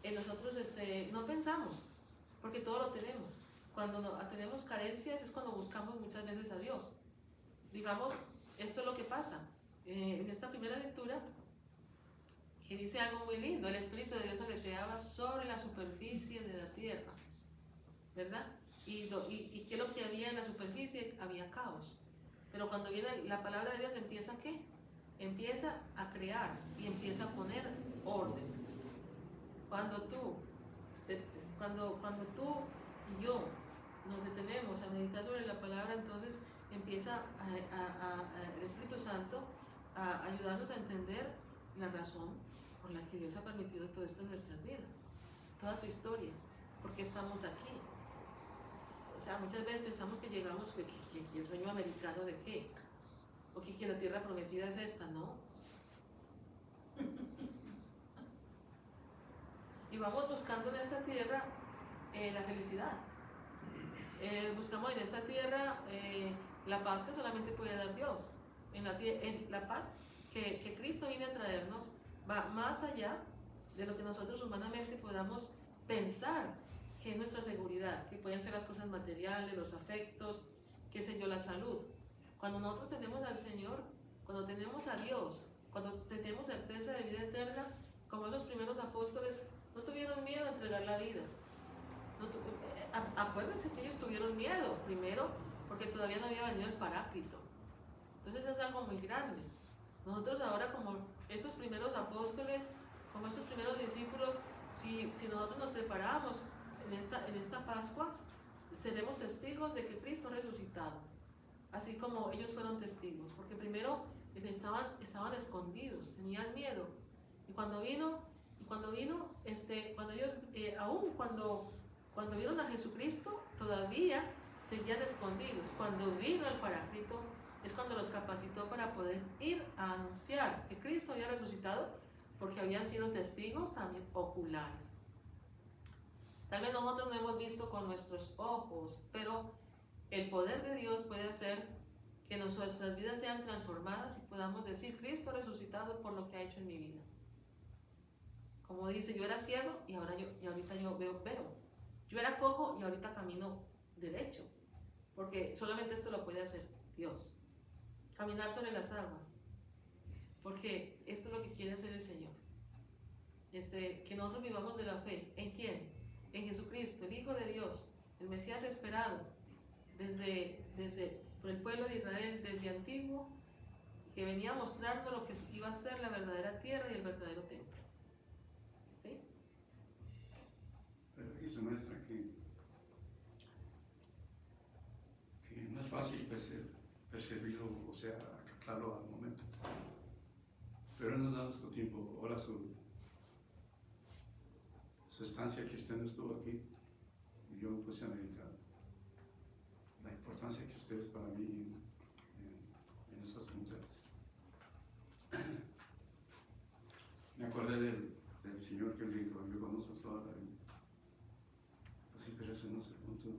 nosotros no pensamos, porque todo lo tenemos. Cuando tenemos carencias es cuando buscamos muchas veces a Dios. Digamos, esto es lo que pasa. En esta primera lectura, que dice algo muy lindo, el Espíritu de Dios aleteaba sobre la superficie de la tierra, ¿verdad? ¿Y qué es lo que había en la superficie? Había caos. Pero cuando viene la palabra de Dios, ¿empieza qué? Empieza a crear y empieza a poner orden. Cuando tú y yo nos detenemos a meditar sobre la palabra, entonces empieza el Espíritu Santo a ayudarnos a entender la razón por la que Dios ha permitido todo esto en nuestras vidas, toda tu historia, por qué estamos aquí. O sea, muchas veces pensamos que llegamos, que el sueño americano de qué, o que la tierra prometida es esta, ¿no? Y vamos buscando en esta tierra la felicidad. Buscamos en esta tierra la paz que solamente puede dar Dios. En la paz que Cristo viene a traernos va más allá de lo que nosotros humanamente podamos pensar que es nuestra seguridad, que pueden ser las cosas materiales, los afectos, qué sé yo, la salud. Cuando nosotros tenemos al Señor, cuando tenemos a Dios, cuando tenemos certeza de vida eterna, como esos primeros apóstoles, no tuvieron miedo a entregar la vida. Acuérdense que ellos tuvieron miedo, primero, porque todavía no había venido el Paráclito. Entonces es algo muy grande. Nosotros ahora, como estos primeros apóstoles, como estos primeros discípulos, si nosotros nos preparamos en esta Pascua, seremos testigos de que Cristo ha resucitado, así como ellos fueron testigos, porque primero estaban escondidos, tenían miedo, y cuando ellos, aún cuando vieron a Jesucristo, todavía seguían escondidos. Cuando vino el Paráclito, es cuando los capacitó para poder ir a anunciar que Cristo había resucitado, porque habían sido testigos también oculares. Tal vez nosotros no hemos visto con nuestros ojos, pero el poder de Dios puede hacer que nuestras vidas sean transformadas y podamos decir: Cristo resucitado por lo que ha hecho en mi vida. Como dice, yo era ciego y ahorita yo veo. Yo era cojo y ahorita camino derecho, porque solamente esto lo puede hacer Dios. Caminar sobre las aguas, porque esto es lo que quiere hacer el Señor. Que nosotros vivamos de la fe. ¿En quién? En Jesucristo, el Hijo de Dios, el Mesías esperado por el pueblo de Israel desde antiguo, que venía a mostrarnos lo que iba a ser la verdadera tierra y el verdadero templo. ¿Sí? Pero aquí se muestra que no es fácil percibirlo, o sea, captarlo al momento. Pero Él nos da nuestro tiempo. Ahora su estancia que usted no estuvo aquí, y yo me puse a meditar la importancia que usted es para mí en esas mujeres. Me acordé del Señor que me dijo: yo conozco toda la Biblia. Pues sí, pero eso no se punto,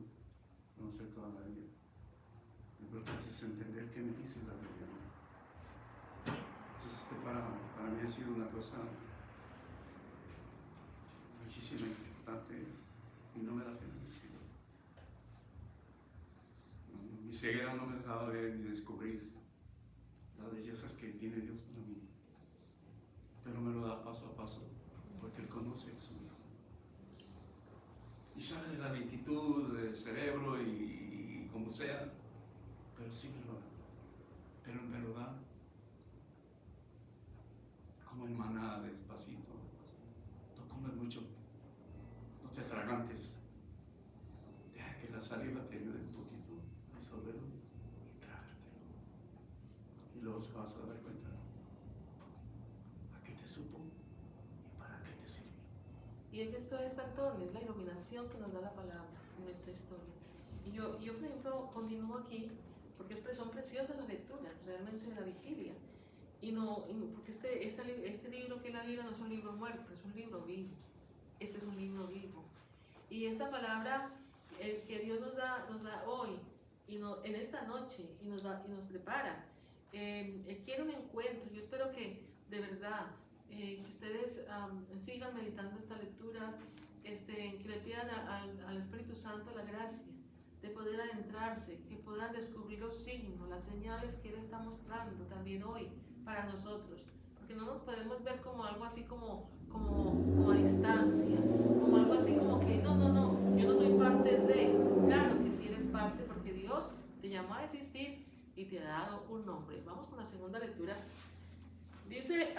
conocer toda la Biblia. Lo importante es entender qué me dice la Biblia. Entonces para mí ha sido una cosa muchísimo importante y no me da pena decirlo. Mi ceguera no me dejaba ver ni descubrir las bellezas que tiene Dios para mí, pero me lo da paso a paso, porque Él conoce eso y sabe de la lentitud del cerebro y como sea, pero sí me lo da, pero me lo da como en maná, despacito. No comes mucho, no te atragantes, deja que la saliva te ayude un poquito a disolverlo y trágatelo. luego se vas a dar cuenta a qué te supo y para qué te sirvió. Y es que esto es, Antonio, es la iluminación que nos da la palabra en nuestra historia. Y yo por ejemplo, continúo aquí porque son preciosas las lecturas realmente de la vigilia. Porque este libro que es la Biblia no es un libro muerto, es un libro vivo. Este es un libro vivo. Y esta palabra que Dios nos da hoy, en esta noche, y nos prepara. Él quiere un encuentro. Yo espero que de verdad que ustedes sigan meditando estas lecturas, que le pidan al Espíritu Santo la gracia de poder adentrarse, que puedan descubrir los signos, las señales que Él está mostrando también hoy para nosotros, porque no nos podemos ver como algo así como a distancia, como algo así como que no, yo no soy parte de. Claro que sí eres parte, porque Dios te llamó a existir y te ha dado un nombre. Vamos con la segunda lectura. Dice,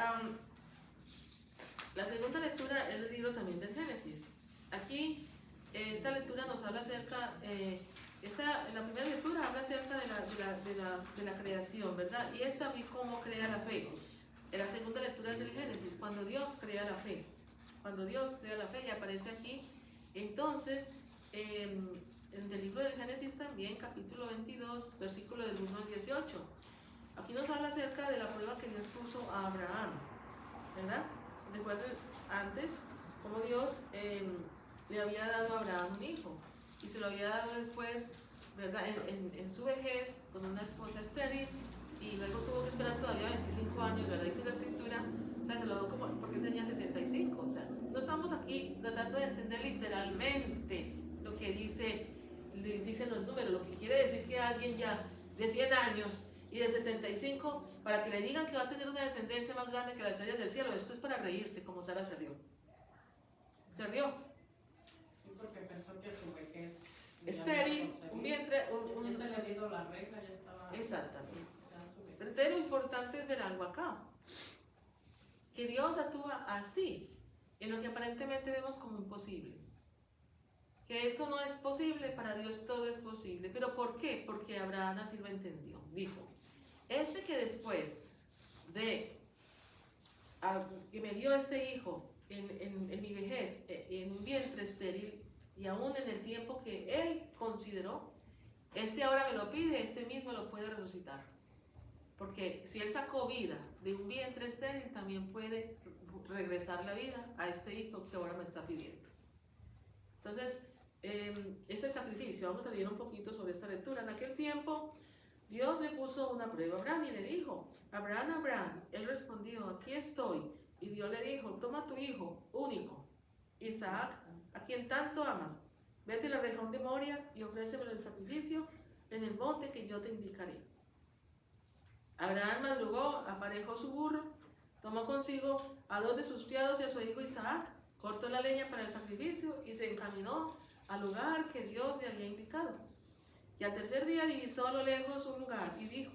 la segunda lectura es el libro también del Génesis. Aquí, esta lectura nos habla acerca, la primera lectura habla acerca de la creación, ¿verdad? Y esta vi cómo crea la fe. En la segunda lectura es del Génesis, cuando Dios crea la fe. Cuando Dios crea la fe, y aparece aquí. Entonces, en el libro del Génesis también, capítulo 22, versículo del 1 al 18. Aquí nos habla acerca de la prueba que Dios puso a Abraham, ¿verdad? Recuerden antes cómo Dios le había dado a Abraham un hijo, y se lo había dado después, ¿verdad? En su vejez, con una esposa estéril, y luego tuvo que esperar todavía 25 años, ¿verdad? Dice la escritura, o sea, se lo dio como porque él tenía 75, o sea, no estamos aquí tratando de entender literalmente lo que dicen los números, lo que quiere decir que alguien ya de 100 años y de 75, para que le digan que va a tener una descendencia más grande que las estrellas del cielo, esto es para reírse, como Sara se rió. ¿Se rió? Sí, porque pensó que su vejez estéril, un vientre, ya se le había ido la regla, ya estaba. Exactamente. O sea, su vejez. Pero entonces lo importante es ver algo acá, que Dios actúa así, en lo que aparentemente vemos como imposible. Que esto no es posible, para Dios todo es posible. ¿Pero por qué? Porque Abraham así lo entendió. Dijo, que después de que me dio este hijo en mi vejez, en un vientre estéril, y aún en el tiempo que él consideró, ahora me lo pide, mismo lo puede resucitar. Porque si él sacó vida de un vientre estéril, también puede regresar la vida a este hijo que ahora me está pidiendo. Entonces, es el sacrificio. Vamos a leer un poquito sobre esta lectura. En aquel tiempo, Dios le puso una prueba a Abraham y le dijo, Abraham, Abraham. Él respondió, aquí estoy. Y Dios le dijo, toma tu hijo único, Isaac, a quien tanto amas. Vete a la región de Moria y ofrécemelo el sacrificio en el monte que yo te indicaré. Abraham madrugó, aparejó su burro, tomó consigo a 2 de sus criados y a su hijo Isaac, cortó la leña para el sacrificio y se encaminó al lugar que Dios le había indicado. Y al tercer día divisó a lo lejos un lugar y dijo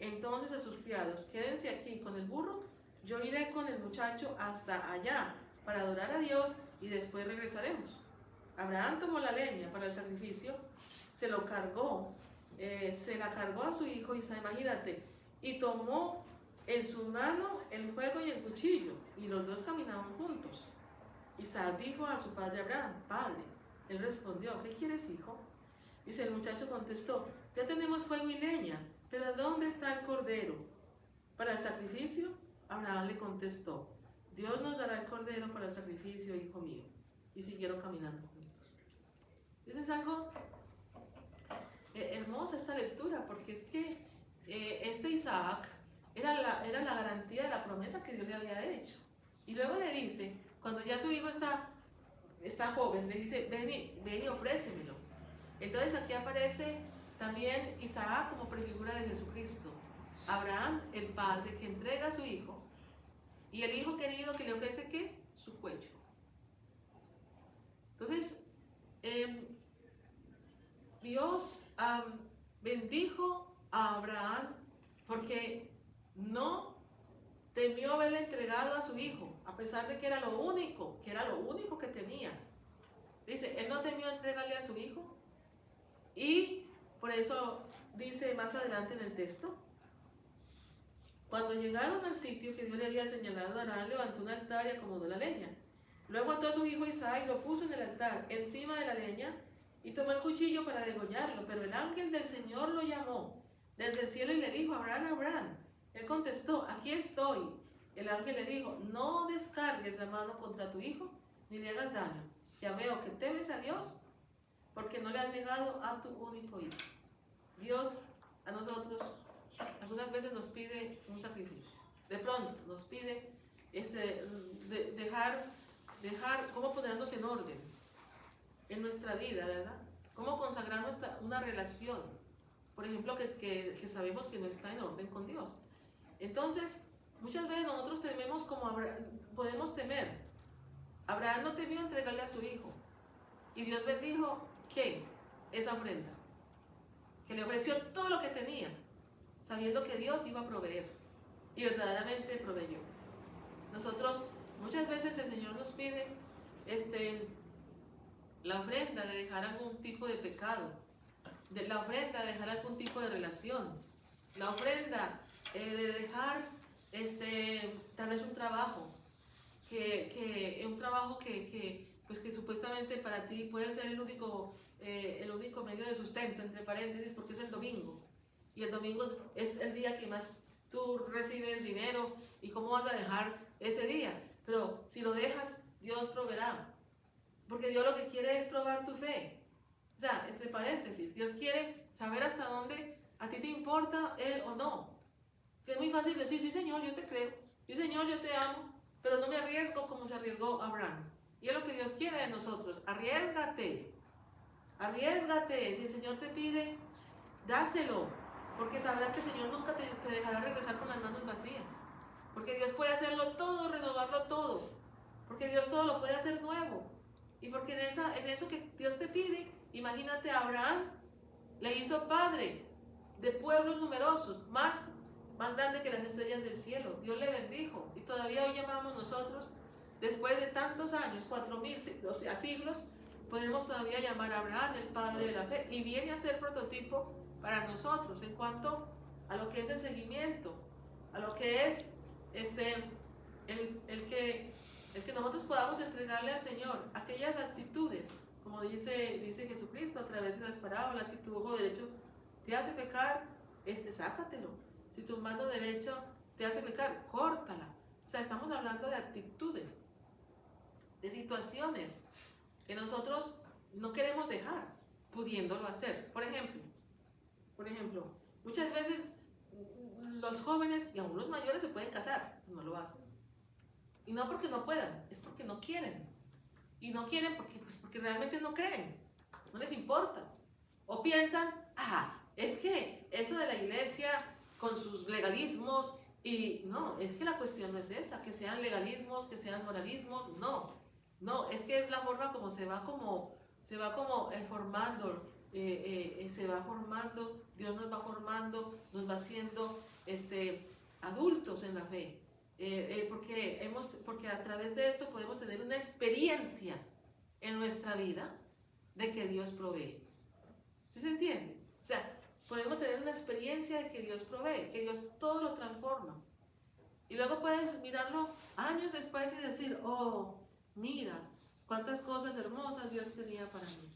entonces a sus criados, quédense aquí con el burro, yo iré con el muchacho hasta allá para adorar a Dios y después regresaremos. Abraham tomó la leña para el sacrificio, se la cargó a su hijo Isaac, imagínate, y tomó en su mano el fuego y el cuchillo, y los dos caminaban juntos. Isaac dijo a su padre Abraham, padre. Él respondió, ¿qué quieres, hijo? Dice, el muchacho contestó, ya tenemos fuego y leña, pero ¿dónde está el cordero para el sacrificio? Abraham le contestó, Dios nos dará el cordero para el sacrificio, hijo mío. Y siguieron caminando juntos. Eso es algo hermosa esta lectura, porque es que Isaac era la garantía de la promesa que Dios le había hecho. Y luego le dice, cuando ya su hijo está joven, le dice, ven y ofrécemelo. Entonces aquí aparece también Isaac como prefigura de Jesucristo. Abraham, el padre que entrega a su hijo, y el hijo querido que le ofrece ¿qué? Su cuello. Entonces, Dios bendijo a Abraham porque no temió haberle entregado a su hijo, a pesar de que era lo único que tenía. Dice, él no temió entregarle a su hijo, y por eso dice más adelante en el texto, Cuando llegaron al sitio que Dios le había señalado, Abraham levantó un altar y acomodó la leña. Luego ató a su hijo Isaac y lo puso en el altar, encima de la leña, y tomó el cuchillo para degollarlo. Pero el ángel del Señor lo llamó desde el cielo y le dijo: Abraham, Abraham. Él contestó: aquí estoy. El ángel le dijo: no descargues la mano contra tu hijo, ni le hagas daño. Ya veo que temes a Dios, porque no le has negado a tu único hijo. Dios a nosotros algunas veces nos pide un sacrificio. De pronto nos pide dejar cómo ponernos en orden en nuestra vida, ¿verdad? Cómo consagrar una relación, por ejemplo, que sabemos que no está en orden con Dios. Entonces, muchas veces nosotros tememos como podemos temer. Abraham no temió entregarle a su hijo. Y Dios bendijo, ¿qué? Esa ofrenda. Que le ofreció todo lo que tenía, sabiendo que Dios iba a proveer. Y verdaderamente proveyó. Nosotros, muchas veces el Señor nos pide la ofrenda de dejar algún tipo de pecado, la ofrenda de dejar algún tipo de relación, la ofrenda de dejar tal vez un trabajo, que supuestamente para ti puede ser el único medio de sustento, entre paréntesis, porque es el domingo. Y el domingo es el día que más tú recibes dinero. ¿Y cómo vas a dejar ese día? Pero si lo dejas, Dios proveerá. Porque Dios lo que quiere es probar tu fe. O sea, entre paréntesis, Dios quiere saber hasta dónde a ti te importa Él o no. Que es muy fácil decir: sí, Señor, yo te creo. Sí, Señor, yo te amo. Pero no me arriesgo como se arriesgó Abraham. Y es lo que Dios quiere de nosotros. Arriésgate. Arriésgate. Si el Señor te pide, dáselo. Porque sabrás que el Señor nunca te dejará regresar con las manos vacías. Porque Dios puede hacerlo todo, renovarlo todo. Porque Dios todo lo puede hacer nuevo. Y porque en eso que Dios te pide, imagínate, a Abraham le hizo padre de pueblos numerosos, más grande que las estrellas del cielo. Dios le bendijo. Y todavía hoy llamamos nosotros, después de tantos años, 4000, o sea, siglos, podemos todavía llamar a Abraham el padre de la fe. Y viene a ser prototipo para nosotros en cuanto a lo que es el seguimiento, a lo que es el que nosotros podamos entregarle al Señor aquellas actitudes, como dice Jesucristo a través de las parábolas. Si tu ojo derecho te hace pecar, sácatelo. Si tu mano derecha te hace pecar, córtala. O sea, estamos hablando de actitudes, de situaciones que nosotros no queremos dejar, pudiéndolo hacer. Por ejemplo, muchas veces los jóvenes y aún los mayores se pueden casar, no lo hacen. Y no porque no puedan, es porque no quieren. Y no quieren porque realmente no creen, no les importa. O piensan: es que eso de la iglesia con sus legalismos, y no, es que la cuestión no es esa, que sean legalismos, que sean moralismos, no, es que es la forma como se va formando, Dios nos va formando, nos va haciendo adultos en la fe, porque a través de esto podemos tener una experiencia en nuestra vida de que Dios provee. ¿Sí se entiende? O sea, podemos tener una experiencia de que Dios provee, que Dios todo lo transforma. Y luego puedes mirarlo años después y decir: oh, mira, cuántas cosas hermosas Dios tenía para mí.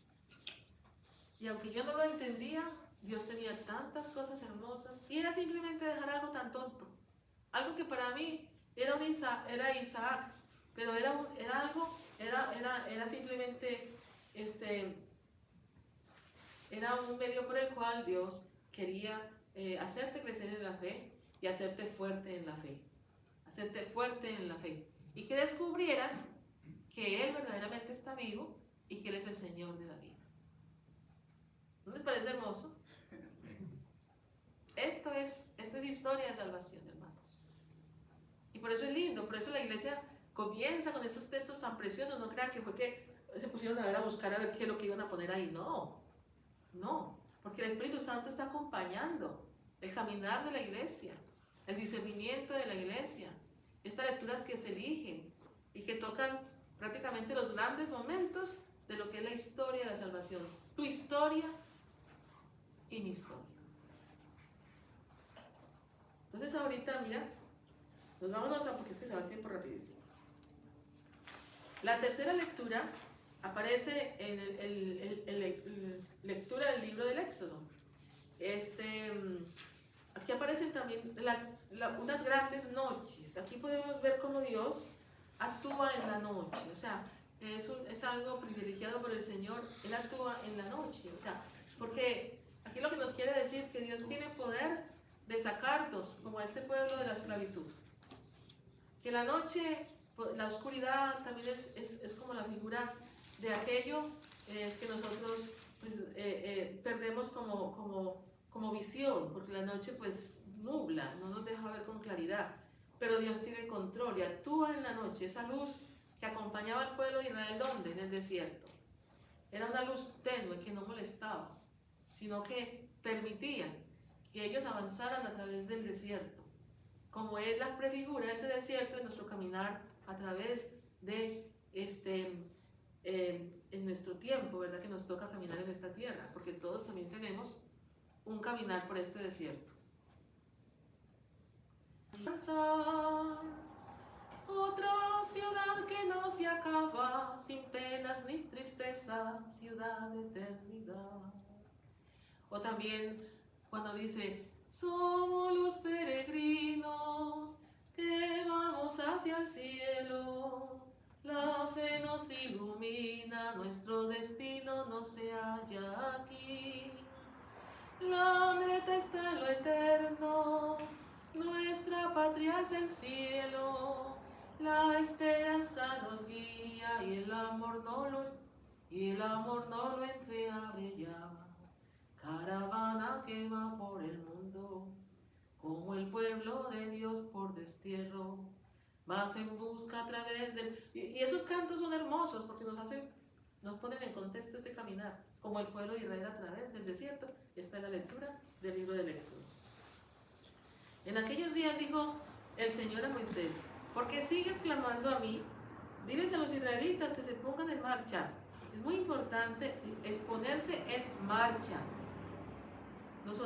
Y aunque yo no lo entendía, Dios tenía tantas cosas hermosas. Y era simplemente dejar algo tan tonto. Algo que para mí era Isaac, pero era simplemente era un medio por el cual Dios quería hacerte crecer en la fe y hacerte fuerte en la fe. Hacerte fuerte en la fe. Y que descubrieras que Él verdaderamente está vivo y que Él es el Señor de la vida. ¿No les parece hermoso? Esto es historia de salvación, hermanos. Y por eso es lindo, por eso la iglesia comienza con esos textos tan preciosos. No crean que fue que se pusieron a buscar a ver qué es lo que iban a poner ahí. No, porque el Espíritu Santo está acompañando el caminar de la iglesia, el discernimiento de la iglesia, estas lecturas que se eligen y que tocan prácticamente los grandes momentos de lo que es la historia de la salvación. Tu historia y mi historia. Entonces ahorita, mira, nos vámonos a, porque es que se va el tiempo rapidísimo. La tercera lectura aparece en lectura del libro del Éxodo. Aquí aparecen también unas grandes noches. Aquí podemos ver cómo Dios actúa en la noche. O sea, es algo privilegiado por el Señor. Él actúa en la noche. O sea, porque aquí lo que nos quiere decir que Dios tiene poder de sacarnos, como a este pueblo, de la esclavitud. Que la noche, la oscuridad también es como la figura de aquello es que nosotros pues, perdemos como visión, porque la noche pues nubla, no nos deja ver con claridad, pero Dios tiene control y actúa en la noche. Esa luz que acompañaba al pueblo de Israel, ¿dónde? En el desierto. Era una luz tenue que no molestaba, sino que permitía que ellos avanzaran a través del desierto, como es la prefigura de ese desierto en nuestro caminar a través de en nuestro tiempo, ¿verdad? Que nos toca caminar en esta tierra, porque todos también tenemos un caminar por este desierto. Otra ciudad que no se acaba, sin penas ni tristeza, ciudad de eternidad. O también cuando dice, somos los peregrinos que vamos hacia el cielo, la fe nos ilumina, nuestro destino no se halla aquí. La meta está en lo eterno, nuestra patria es el cielo, la esperanza nos guía y el amor no lo entreabre ya. Caravana que va por el mundo, como el pueblo de Dios por destierro, vas en busca a través del... Y esos cantos son hermosos porque nos ponen en contexto este caminar, como el pueblo de Israel a través del desierto. Está en la lectura del libro del Éxodo. En aquellos días dijo el Señor a Moisés, ¿por qué sigues clamando a mí? Diles a los israelitas que se pongan en marcha. Es muy importante ponerse en marcha.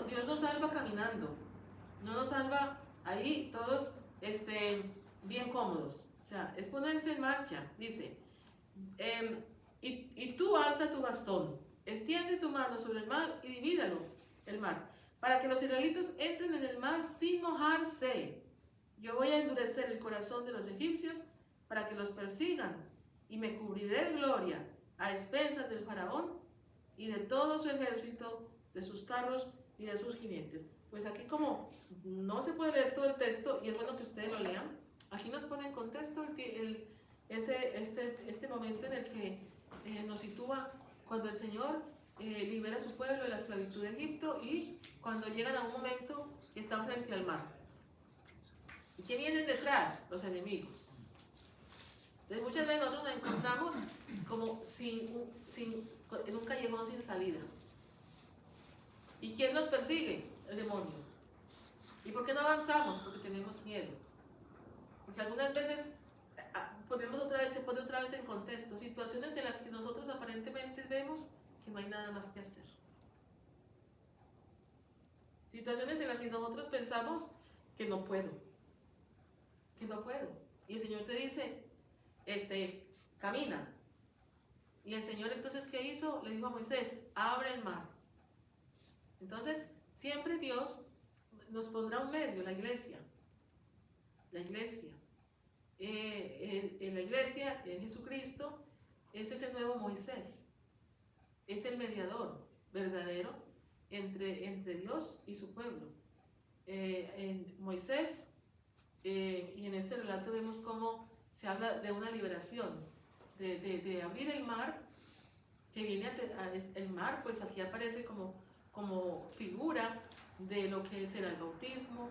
Dios nos salva caminando, no nos salva ahí todos bien cómodos. O sea, es ponerse en marcha. Dice, y tú alza tu bastón, extiende tu mano sobre el mar y divídalo, el mar, para que los israelitas entren en el mar sin mojarse. Yo voy a endurecer el corazón de los egipcios para que los persigan, y me cubriré de gloria a expensas del faraón y de todo su ejército, de sus carros y de sus jinetes. Pues aquí, como no se puede leer todo el texto, y es bueno que ustedes lo lean, aquí nos pone en contexto este momento en el que nos sitúa cuando el Señor libera a su pueblo de la esclavitud de Egipto, y cuando llegan a un momento que están frente al mar. ¿Y qué vienen detrás? Los enemigos. Entonces, muchas veces nosotros nos encontramos como en un callejón sin salida. ¿Y quién nos persigue? El demonio. ¿Y por qué no avanzamos? Porque tenemos miedo. Porque algunas veces se pone otra vez en contexto situaciones en las que nosotros aparentemente vemos que no hay nada más que hacer. Situaciones en las que nosotros pensamos que no puedo. Y el Señor te dice, camina. Y el Señor entonces, ¿qué hizo? Le dijo a Moisés, abre el mar. Entonces, siempre Dios nos pondrá un medio, la iglesia. La iglesia. En la iglesia, en Jesucristo, es ese nuevo Moisés. Es el mediador verdadero entre Dios y su pueblo. En Moisés, y en este relato vemos cómo se habla de una liberación, de abrir el mar, que viene el mar, pues aquí aparece como figura de lo que será el bautismo.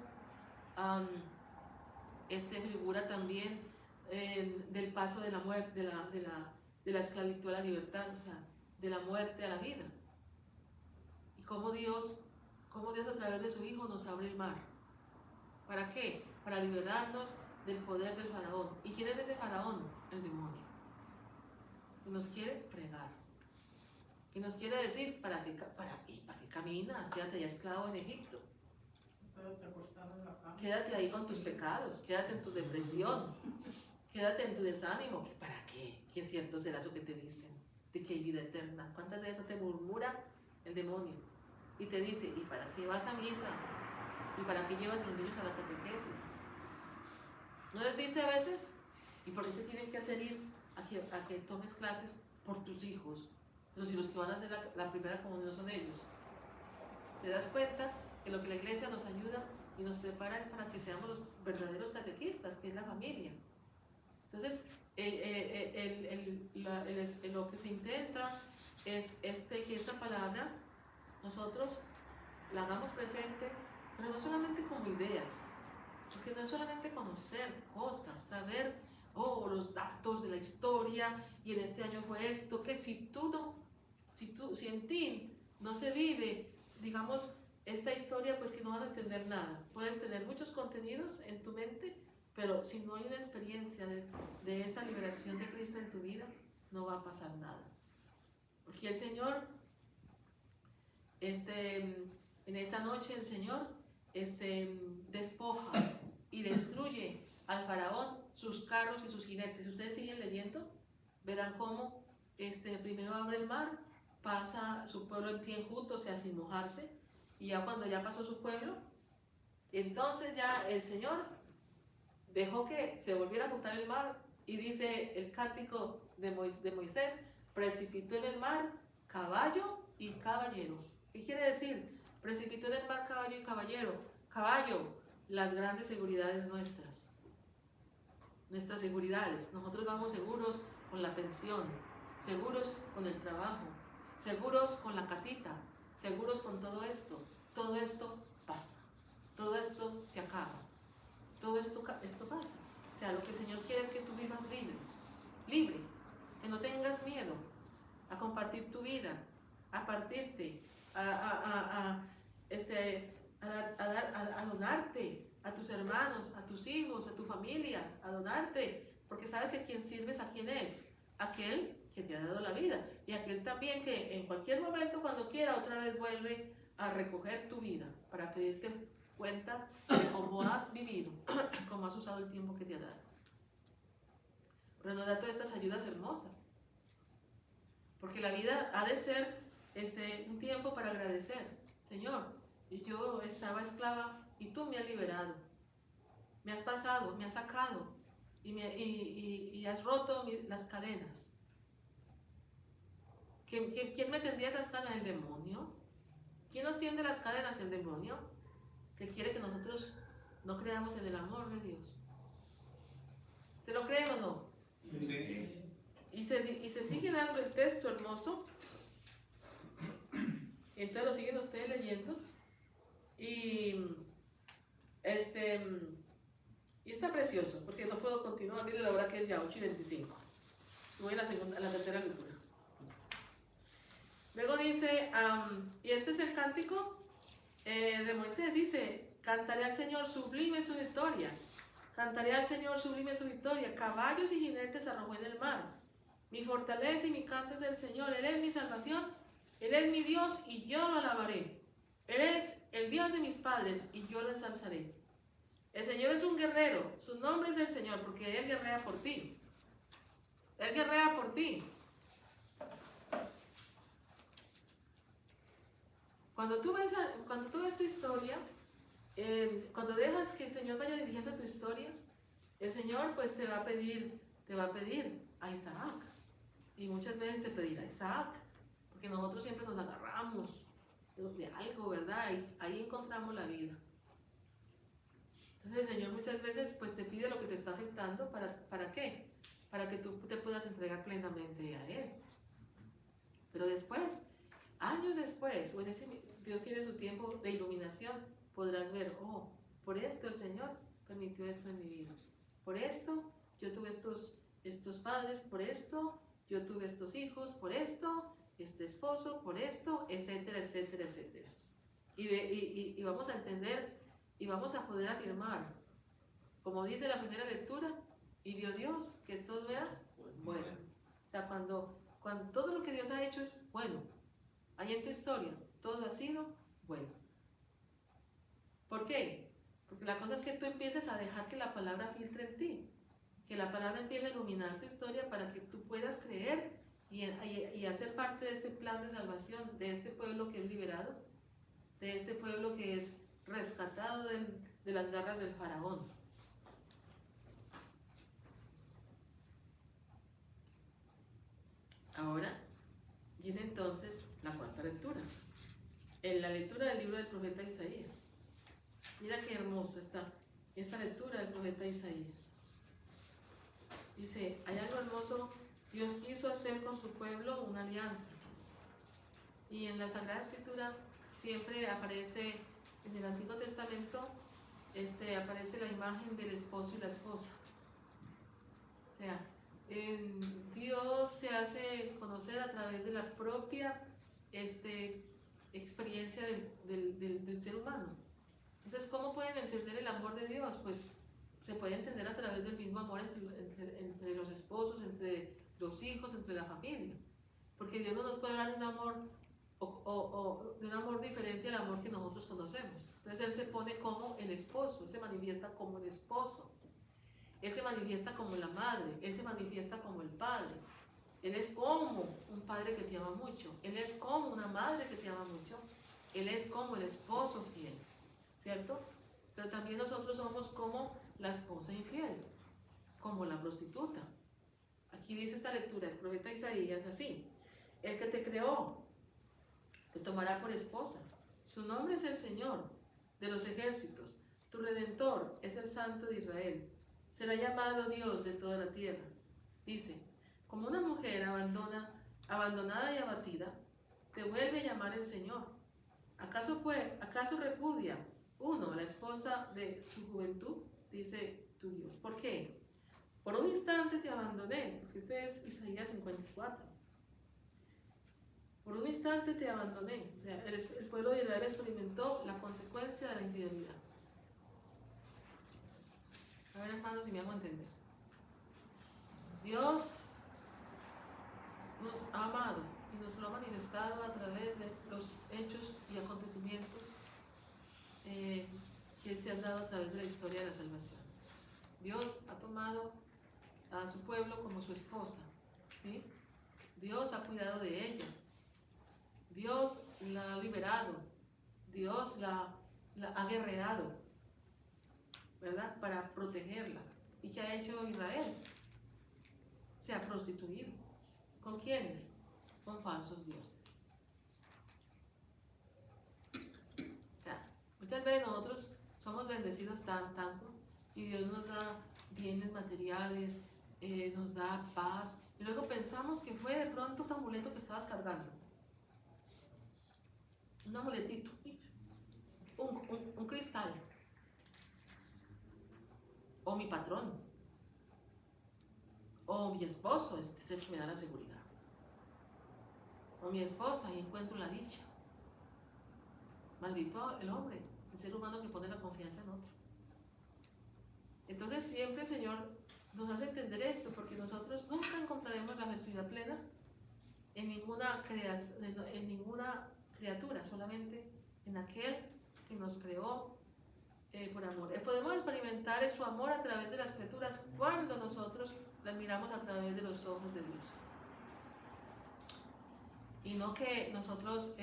Figura también del paso de la muerte, de la esclavitud a la libertad, o sea, de la muerte a la vida. Y cómo Dios a través de su Hijo nos abre el mar. ¿Para qué? Para liberarnos del poder del faraón. ¿Y quién es ese faraón? El demonio. Que nos quiere fregar. Que nos quiere decir, ¿para qué caminas? Quédate ya esclavo en Egipto. Pero te acostaba en la cama. Quédate ahí con tus pecados, quédate en tu depresión, quédate en tu desánimo. ¿Para qué? ¿Qué cierto será eso que te dicen? De que hay vida eterna. ¿Cuántas veces no te murmura el demonio? Y te dice, ¿y para qué vas a misa? ¿Y para qué llevas a los niños a la catequesis? ¿No les dice a veces? ¿Y por qué te tienen que hacer ir a que tomes clases por tus hijos? Pero si los que van a hacer la primera comunión son ellos. ¿Te das cuenta que lo que la iglesia nos ayuda y nos prepara es para que seamos los verdaderos catequistas, que es la familia? Entonces, lo que se intenta es que esta palabra nosotros la hagamos presente, pero no solamente como ideas, porque no es solamente conocer cosas, saber, los datos de la historia, y en este año fue esto, que si en ti no se vive, digamos, esta historia, pues que no vas a entender nada. Puedes tener muchos contenidos en tu mente, pero si no hay una experiencia de esa liberación de Cristo en tu vida, no va a pasar nada. Porque el Señor, en esa noche el Señor despoja y destruye al faraón, sus carros y sus jinetes. Si ustedes siguen leyendo, verán cómo primero abre el mar, pasa su pueblo en pie enjuto, o sea, sin mojarse, y ya cuando ya pasó su pueblo, entonces ya el Señor dejó que se volviera a juntar el mar, y dice el cántico de Moisés, precipitó en el mar caballo y caballero. ¿Qué quiere decir? Precipitó en el mar caballo y caballero. Caballo, las grandes seguridades nuestras seguridades. Nosotros vamos seguros con la pensión, seguros con el trabajo, seguros con la casita, seguros con todo esto. Todo esto pasa, todo esto se acaba, todo esto pasa. O sea, lo que el Señor quiere es que tú vivas libre, que no tengas miedo a compartir tu vida, a partirte, a donarte a tus hermanos, a tus hijos, a tu familia, a donarte, porque sabes que quien sirves a quién es, aquel que te ha dado la vida, y aquel también que en cualquier momento, cuando quiera, otra vez vuelve a recoger tu vida para pedirte cuentas de cómo has vivido, cómo has usado el tiempo que te ha dado. Pero nos da todas estas ayudas hermosas, porque la vida ha de ser un tiempo para agradecer. Señor, yo estaba esclava y tú me has liberado, me has pasado, me has sacado y has roto las cadenas. ¿Quién me tendía esas cadenas? El demonio. ¿Quién nos tiende las cadenas? El demonio, que quiere que nosotros no creamos en el amor de Dios. ¿Se lo creen o no? Sí. Y se sigue dando el texto hermoso. Entonces lo siguen ustedes leyendo. Y está precioso, porque no puedo continuar. Mire la hora que es ya 8:25. Voy a la tercera lectura. Luego dice, y este es el cántico de Moisés, dice, cantaré al Señor, sublime su victoria. Cantaré al Señor, sublime su victoria. Caballos y jinetes arrojó en el mar. Mi fortaleza y mi canto es el Señor. Él es mi salvación, Él es mi Dios y yo lo alabaré. Él es el Dios de mis padres y yo lo ensalzaré. El Señor es un guerrero, su nombre es el Señor, porque Él guerrea por ti. Él guerrea por ti. Cuando tú ves tu historia, cuando dejas que el Señor vaya dirigiendo tu historia, el Señor pues te va a pedir a Isaac. Y muchas veces te pedirá a Isaac, porque nosotros siempre nos agarramos de algo, ¿verdad? Y ahí encontramos la vida. Entonces el Señor muchas veces pues te pide lo que te está afectando. ¿Para qué? Para que tú te puedas entregar plenamente a Él. Pero después, años después, Dios tiene su tiempo de iluminación, podrás ver, por esto el Señor permitió esto en mi vida. Por esto yo tuve estos padres, por esto yo tuve estos hijos, por esto este esposo, por esto, etcétera, etcétera, etcétera. Y vamos a entender y vamos a poder afirmar, como dice la primera lectura, y vio Dios que todo era bueno. O sea, cuando todo lo que Dios ha hecho es bueno, ahí en tu historia, todo ha sido bueno. ¿Por qué? Porque la cosa es que tú empieces a dejar que la palabra filtre en ti, que la palabra empiece a iluminar tu historia para que tú puedas creer y hacer parte de este plan de salvación, de este pueblo que es liberado, de este pueblo que es rescatado de las garras del faraón. Ahora viene entonces la cuarta lectura, en la lectura del libro del profeta Isaías. Mira qué hermoso está esta lectura del profeta Isaías. Dice, hay algo hermoso, Dios quiso hacer con su pueblo una alianza. Y en la Sagrada Escritura siempre aparece, en el Antiguo Testamento, aparece la imagen del esposo y la esposa. O sea, Dios se hace conocer a través de la propia experiencia del ser humano. Entonces, ¿cómo pueden entender el amor de Dios? Pues se puede entender a través del mismo amor entre los esposos, entre los hijos, entre la familia. Porque Dios no nos puede dar un amor de un amor diferente al amor que nosotros conocemos. Entonces Él se pone como el esposo, Él se manifiesta como el esposo, Él se manifiesta como la madre, Él se manifiesta como el padre. Él es como un padre que te ama mucho, Él es como una madre que te ama mucho, Él es como el esposo fiel, ¿cierto? Pero también nosotros somos como la esposa infiel, como la prostituta. Aquí dice esta lectura, el profeta Isaías así: el que te creó te tomará por esposa, su nombre es el Señor de los ejércitos, tu Redentor es el Santo de Israel, será llamado Dios de toda la tierra. Dice, como una mujer abandonada y abatida, te vuelve a llamar el Señor. ¿Acaso repudia uno a la esposa de su juventud? Dice tu Dios. ¿Por qué? Por un instante te abandoné, porque este es Isaías 54. Por un instante te abandoné. O sea, el pueblo de Israel experimentó la consecuencia de la infidelidad. A ver, hermanos, si me hago entender. Dios nos ha amado y nos lo ha manifestado a través de los hechos y acontecimientos que se han dado a través de la historia de la salvación. Dios ha tomado a su pueblo como su esposa, ¿sí? Dios ha cuidado de ella, Dios la ha liberado, Dios la ha guerreado, ¿verdad? Para protegerla. ¿Y qué ha hecho Israel? Se ha prostituido. ¿Con quiénes? Con falsos dioses. O sea, muchas veces nosotros somos bendecidos tanto y Dios nos da bienes materiales, nos da paz, y luego pensamos que fue de pronto tu amuleto que estabas cargando. Un amuletito, un cristal, o mi patrón, o mi esposo, este hecho me da la seguridad, o mi esposa, y encuentro la dicha. Maldito el hombre, el ser humano que pone la confianza en otro. Entonces siempre el Señor nos hace entender esto, porque nosotros nunca encontraremos la felicidad plena en ninguna criatura, solamente en aquel que nos creó por amor. Podemos experimentar su amor a través de las criaturas cuando nosotros las miramos a través de los ojos de Dios. Y no que nosotros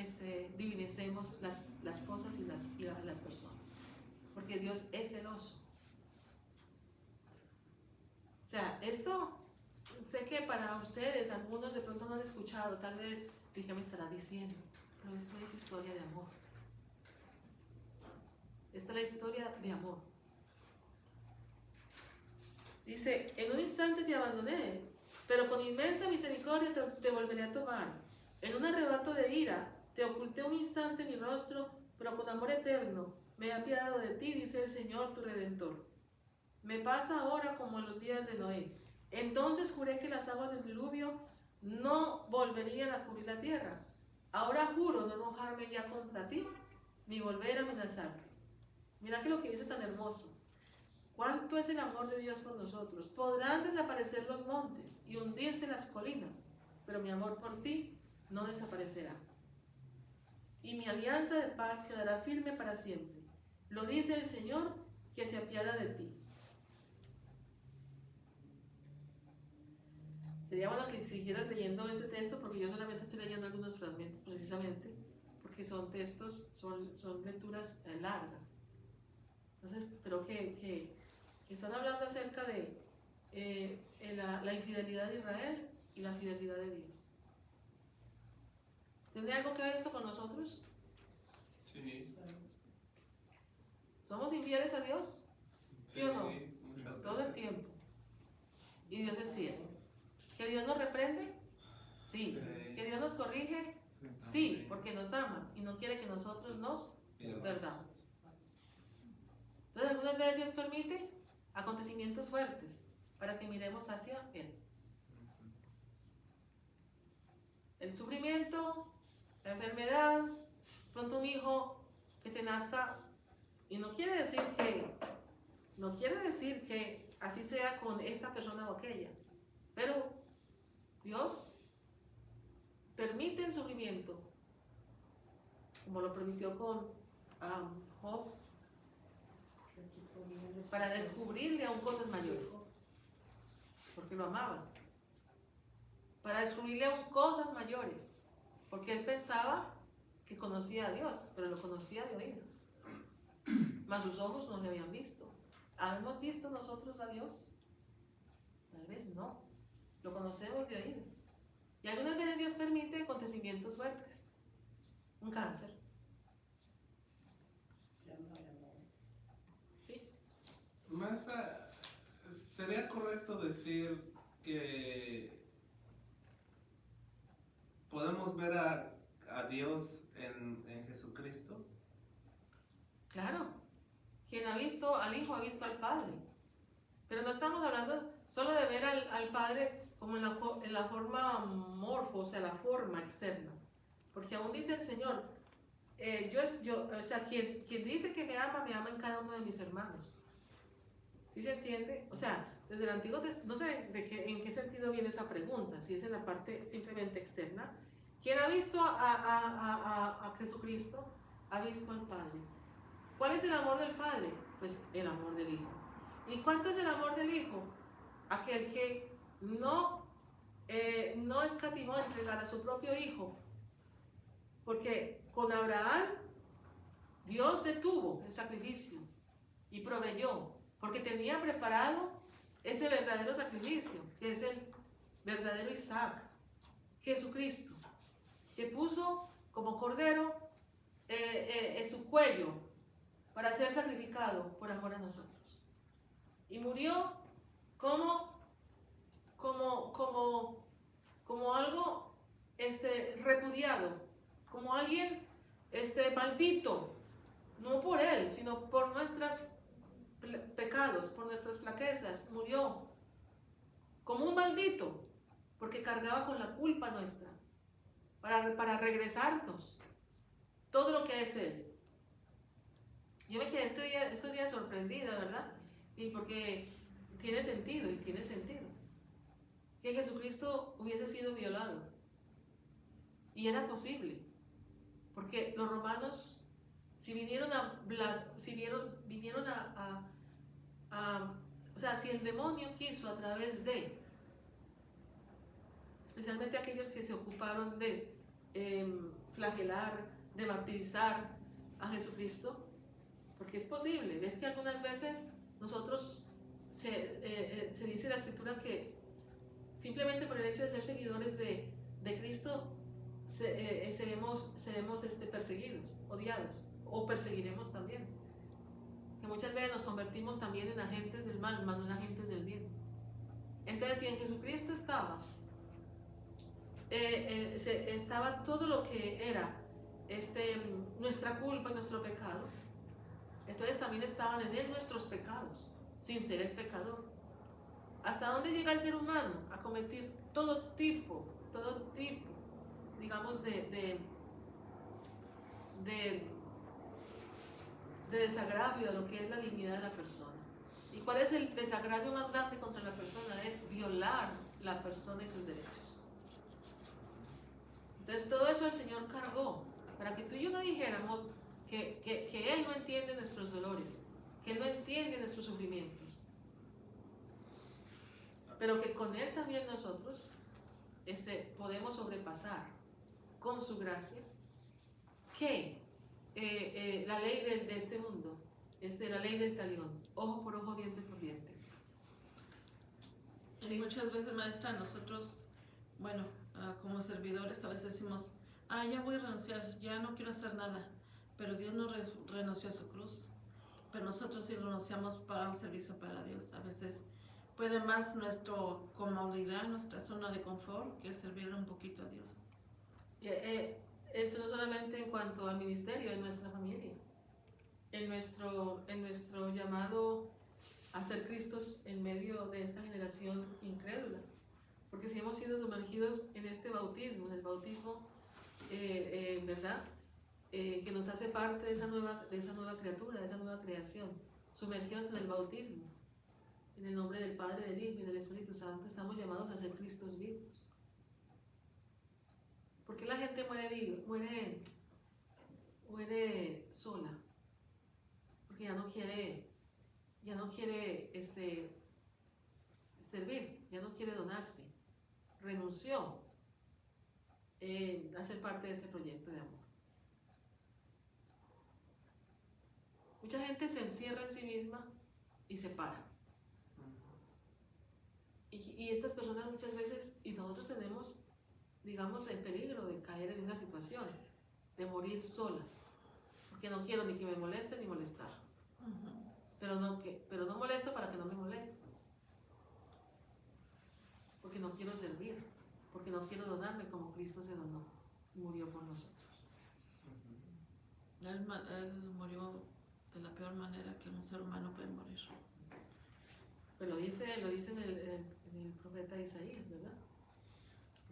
divinicemos las cosas y las personas, porque Dios es celoso. O sea, esto sé que para ustedes, algunos de pronto no han escuchado, tal vez dije, me estará diciendo, pero esto es historia de amor. Esta es la historia de amor. Dice, en un instante te abandoné, pero con inmensa misericordia te volveré a tomar. En un arrebato de ira te oculté un instante mi rostro, pero con amor eterno me he apiadado de ti, dice el Señor tu Redentor. Me pasa ahora como en los días de Noé. Entonces juré que las aguas del diluvio no volverían a cubrir la tierra. Ahora juro no enojarme ya contra ti, ni volver a amenazarte. Mira que lo que dice tan hermoso. ¿Cuánto es el amor de Dios por nosotros? Podrán desaparecer los montes y hundirse las colinas, pero mi amor por ti no desaparecerá. Y mi alianza de paz quedará firme para siempre. lo dice el Señor que se apiada de ti. Sería bueno que siguieras leyendo este texto, porque yo solamente estoy leyendo algunos fragmentos precisamente, porque son textos, son lecturas largas. Entonces, creo que están hablando acerca de la infidelidad de Israel y la fidelidad de Dios. ¿Tiene algo que ver esto con nosotros? Sí. ¿Somos infieles a Dios? ¿Sí o no? muchas Todo el veces. tiempo. Y Dios es fiel. ¿Que Dios nos reprende? Sí. Sí. ¿Que Dios nos corrige? Sí, porque nos ama y no quiere que nosotros nos perdamos. Entonces, algunas veces Dios permite acontecimientos fuertes para que miremos hacia Él. El sufrimiento, la enfermedad, pronto un hijo que te nazca, y no quiere decir que así sea con esta persona o aquella, pero Dios permite el sufrimiento, como lo permitió con Job, para descubrirle aún cosas mayores, porque lo amaba, para descubrirle aún cosas mayores, porque él pensaba que conocía a Dios, pero lo conocía de oídas, mas sus ojos no le habían visto. ¿Hemos visto nosotros a Dios? Tal vez no, lo conocemos de oídas. Y algunas veces Dios permite acontecimientos fuertes, un cáncer. ¿Sí? Maestra, ¿sería correcto decir que podemos ver a Dios en Jesucristo? Claro, quien ha visto al Hijo ha visto al Padre. Pero no estamos hablando solo de ver al Padre como en la forma morfo, o sea, la forma externa. Porque aún dice el Señor, o sea, quien dice que me ama en cada uno de mis hermanos. ¿Sí se entiende? O sea, desde el Antiguo Testamento, no sé en qué sentido viene esa pregunta, si es en la parte simplemente externa. Quien ha visto a Jesucristo ha visto al Padre. ¿Cuál es el amor del Padre? Pues el amor del Hijo. ¿Y cuánto es el amor del Hijo? Aquel que no escatimó entregar a su propio Hijo. Porque con Abraham Dios detuvo el sacrificio y proveyó, porque tenía preparado ese verdadero sacrificio, que es el verdadero Isaac, Jesucristo, que puso como cordero en su cuello para ser sacrificado por amor a nosotros. Y murió como algo repudiado, como alguien maldito, no por él, sino por nuestros pecados, por nuestras flaquezas. Murió como un maldito, porque cargaba con la culpa nuestra, para regresarnos todo lo que es él. Yo me quedé estos días sorprendida, ¿verdad? Y porque tiene sentido, que Jesucristo hubiese sido violado. Y era posible, porque los romanos, si vinieron o sea, si el demonio quiso a través de, especialmente aquellos que se ocuparon de flagelar, de martirizar a Jesucristo, porque es posible. Ves que algunas veces nosotros se dice en la Escritura que simplemente por el hecho de ser seguidores de Cristo seremos perseguidos, odiados, o perseguiremos también. Que muchas veces nos convertimos también en agentes del mal, más no en agentes del bien. Entonces, si en Jesucristo estaba todo lo que era nuestra culpa, nuestro pecado, entonces también estaban en él nuestros pecados, sin ser el pecador. ¿Hasta dónde llega el ser humano? A cometer todo tipo, digamos, de desagravio a lo que es la dignidad de la persona. ¿Y cuál es el desagravio más grande contra la persona? Es violar la persona y sus derechos. Entonces todo eso el Señor cargó, para que tú y yo no dijéramos que Él no entiende nuestros dolores, que Él no entiende nuestros sufrimientos, pero que con Él también nosotros podemos sobrepasar con su gracia que la ley de este mundo, la ley del talión, ojo por ojo, diente por diente. Y muchas veces, maestra, nosotros, bueno, como servidores a veces decimos, ya voy a renunciar, ya no quiero hacer nada, pero Dios no renunció a su cruz, pero nosotros sí renunciamos para un servicio para Dios. A veces puede más nuestra comodidad, nuestra zona de confort, que servir un poquito a Dios. Eso no solamente en cuanto al ministerio, en nuestra familia, en nuestro llamado a ser Cristos en medio de esta generación incrédula, porque si hemos sido sumergidos en este bautismo, en el bautismo, ¿verdad? Que nos hace parte de esa nueva criatura, de esa nueva creación, sumergidos en el bautismo, en el nombre del Padre, del Hijo y del Espíritu Santo, estamos llamados a ser Cristos vivos. ¿Por qué la gente muere sola? Porque ya no quiere servir, ya no quiere donarse, renunció a ser parte de este proyecto de amor. Mucha gente se encierra en sí misma y se para. Y estas personas muchas veces, y nosotros tenemos, digamos, el peligro de caer en esa situación, de morir solas, porque no quiero ni que me molesten ni molestar. Pero no molesto para que no me molesten, porque no quiero servir, porque no quiero donarme como Cristo se donó y murió por nosotros. Él murió de la peor manera que un ser humano puede morir. Pues lo dice en el profeta Isaías, ¿verdad?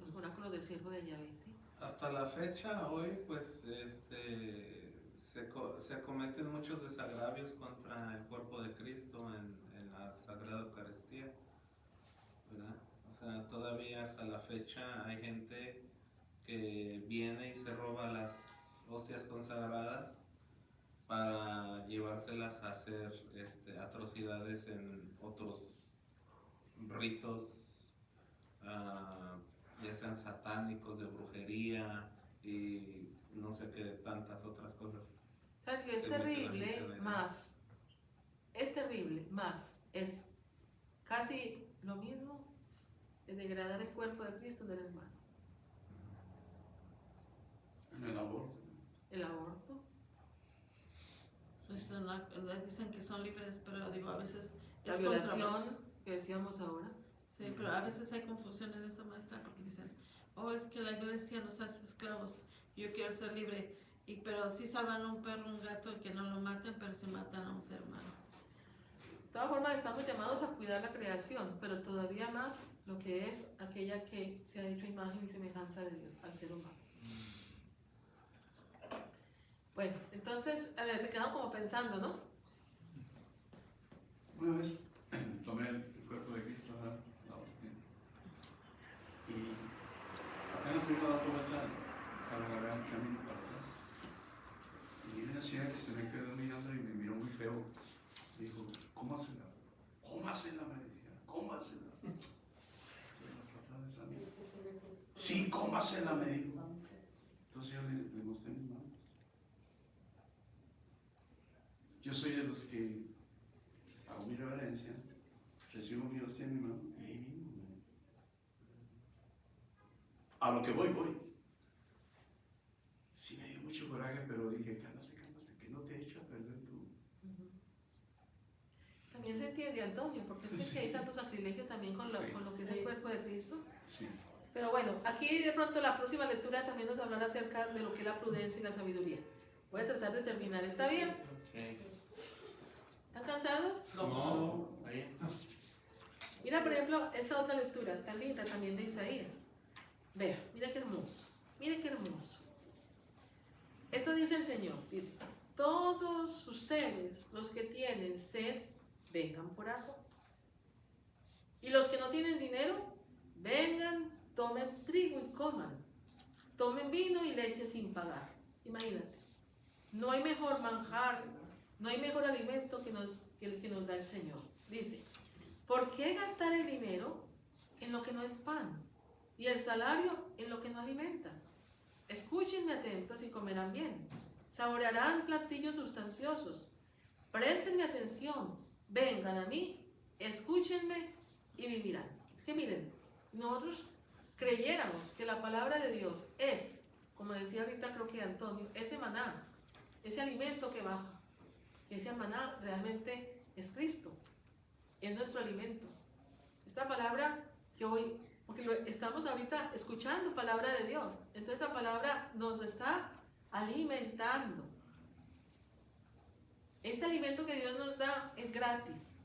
Los oráculos del siervo de Yahvé, ¿sí? Hasta la fecha, hoy, pues, se acometen muchos desagravios contra el cuerpo de Cristo en la Sagrada Eucaristía, ¿verdad? O sea, todavía hasta la fecha hay gente que viene y se roba las hostias consagradas para llevárselas a hacer atrocidades en otros ritos, ya sean satánicos, de brujería y no sé qué tantas otras cosas. Sergio, es terrible, más es casi lo mismo de degradar el cuerpo de Cristo del hermano. En el aborto. El aborto. Dicen que son libres, pero digo, a veces La es violación que decíamos ahora. Sí, pero a veces hay confusión en eso, maestra, porque dicen, es que la iglesia nos hace esclavos, yo quiero ser libre, pero sí salvan a un perro, un gato, y que no lo maten, pero se matan a un ser humano. De todas formas, estamos llamados a cuidar la creación, pero todavía más lo que es aquella que se ha hecho imagen y semejanza de Dios, al ser humano. Bueno, entonces, a ver, se quedaron como pensando, ¿no? Una vez tomé el cuerpo de Cristo, la hostia, y apenas me iba a dar vuelta para agarrar el camino para atrás. Y vi una señora que se me quedó mirando y me miró muy feo. Y dijo, cómasela. Cómasela, me decía, cómasela. Sí, cómasela, me dijo. Entonces yo le mostré mis manos. Yo soy de los que hago mi reverencia, recibo mi hostia en mi mano y ahí mismo. A lo que voy. Sí me dio mucho coraje, pero dije, cálmate, que no te echo a perder tú. También se entiende, Antonio, porque es que hay tanto sacrilegio también con lo que es el cuerpo de Cristo. Sí. Pero bueno, aquí de pronto la próxima lectura también nos hablará acerca de lo que es la prudencia y la sabiduría. Voy a tratar de terminar, ¿está bien? Sí. ¿Están cansados? No. Mira, por ejemplo, esta otra lectura tan linda también de Isaías. Vea, mira qué hermoso. Mira qué hermoso. Esto dice el Señor, dice, todos ustedes, los que tienen sed, vengan por agua. Y los que no tienen dinero, vengan, tomen trigo y coman. Tomen vino y leche sin pagar. Imagínate. No hay mejor manjar, no hay mejor alimento que el que nos da el Señor. Dice, ¿por qué gastar el dinero en lo que no es pan y el salario en lo que no alimenta? Escúchenme atentos y comerán bien. Saborearán platillos sustanciosos. Préstenme atención. Vengan a mí, escúchenme y vivirán. Es que miren, nosotros creyéramos que la palabra de Dios es, como decía ahorita creo que Antonio, ese maná, ese alimento que baja. Ese maná realmente es Cristo, es nuestro alimento. Esta palabra que hoy, porque estamos ahorita escuchando palabra de Dios, entonces esa palabra nos está alimentando. Este alimento que Dios nos da es gratis.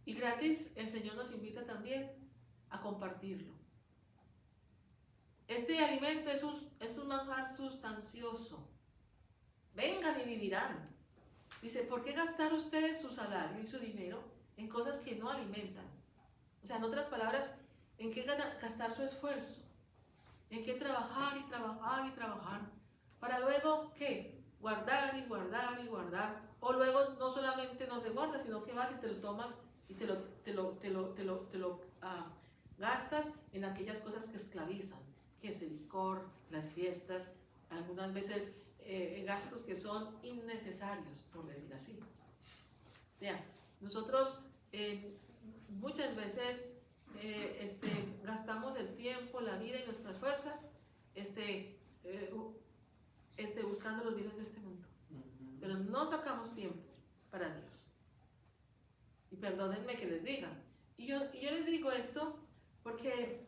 Y gratis el Señor nos invita también a compartirlo. Este alimento es un manjar sustancioso. Vengan y vivirán. Dice, ¿por qué gastar ustedes su salario y su dinero en cosas que no alimentan? O sea, en otras palabras, ¿en qué gastar su esfuerzo? ¿En qué trabajar y trabajar y trabajar? Para luego, ¿qué? Guardar y guardar y guardar. O luego no solamente no se guarda, sino que vas y te lo tomas y te lo gastas en aquellas cosas que esclavizan, que es el licor, las fiestas, algunas veces gastos que son innecesarios, por decir así. Vean, nosotros muchas veces gastamos el tiempo, la vida y nuestras fuerzas buscando los bienes de este mundo, pero no sacamos tiempo para Dios. Y perdónenme que les diga, y yo les digo esto porque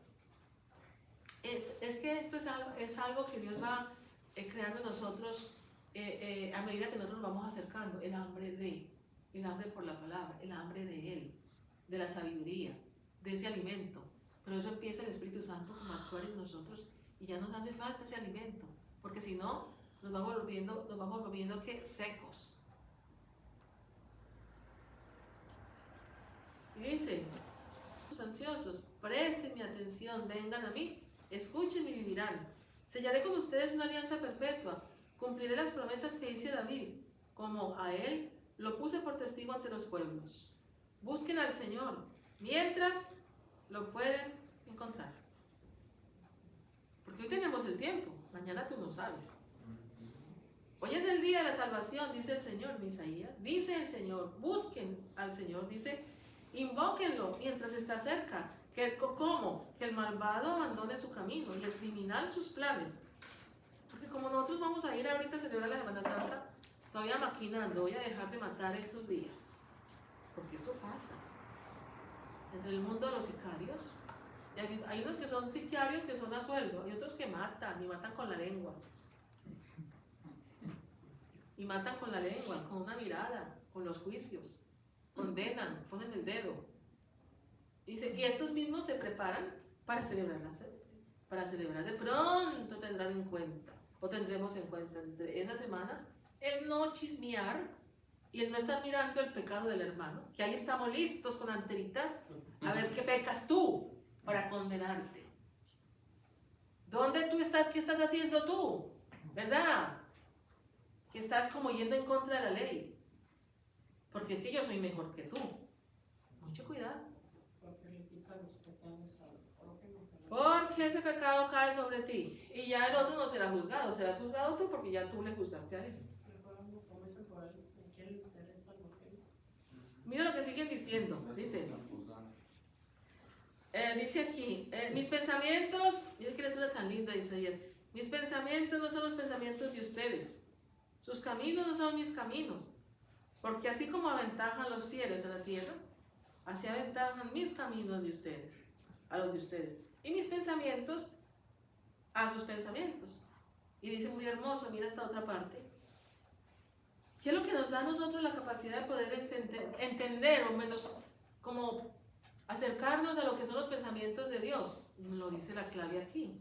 es que esto es algo que Dios va creando en nosotros a medida que nosotros nos vamos acercando, el hambre por la palabra, el hambre de Él, de la sabiduría, de ese alimento. Pero eso empieza el Espíritu Santo como a actuar en nosotros y ya nos hace falta ese alimento, porque si no, nos vamos volviendo ¿qué? Secos. Y dice, ansiosos, presten atención, vengan a mí, escuchen y vivirán. Sellaré con ustedes una alianza perpetua, cumpliré las promesas que hice David, como a él lo puse por testigo ante los pueblos. Busquen al Señor, mientras lo pueden encontrar. Porque hoy tenemos el tiempo, mañana tú no sabes. Hoy es el día de la salvación, dice el Señor en Isaías. Dice el Señor, busquen al Señor, dice, invóquenlo mientras está cerca. ¿Cómo? Que el malvado abandone su camino y el criminal sus planes. Porque como nosotros vamos a ir ahorita a celebrar la Semana Santa, todavía maquinando, voy a dejar de matar estos días. Porque eso pasa. Entre el mundo de los sicarios, hay unos que son sicarios que son a sueldo, hay otros que matan, y matan con la lengua. Y matan con la lengua, con una mirada, con los juicios. Condenan, ponen el dedo. Y estos mismos se preparan para celebrar de pronto tendrán en cuenta, o tendremos en cuenta entre esa semana, el no chismear y el no estar mirando el pecado del hermano, que ahí estamos listos con anteritas a ver qué pecas tú para condenarte. ¿Dónde tú estás? ¿Qué estás haciendo tú? ¿Verdad? Que estás como yendo en contra de la ley. Porque es que yo soy mejor que tú. Mucho cuidado. Porque ese pecado cae sobre ti. Y ya el otro no será juzgado. Serás juzgado tú porque ya tú le juzgaste a él. Mira lo que siguen diciendo. Dice aquí, mis pensamientos, mira qué letra tan linda, Isaías. Mis pensamientos no son los pensamientos de ustedes. Sus caminos no son mis caminos. Porque así como aventajan los cielos a la tierra, así aventajan mis caminos de ustedes, a los de ustedes. Y mis pensamientos a sus pensamientos. Y dice muy hermoso, mira esta otra parte. ¿Qué es lo que nos da a nosotros la capacidad de poder entender, o menos como acercarnos a lo que son los pensamientos de Dios? Lo dice la clave aquí.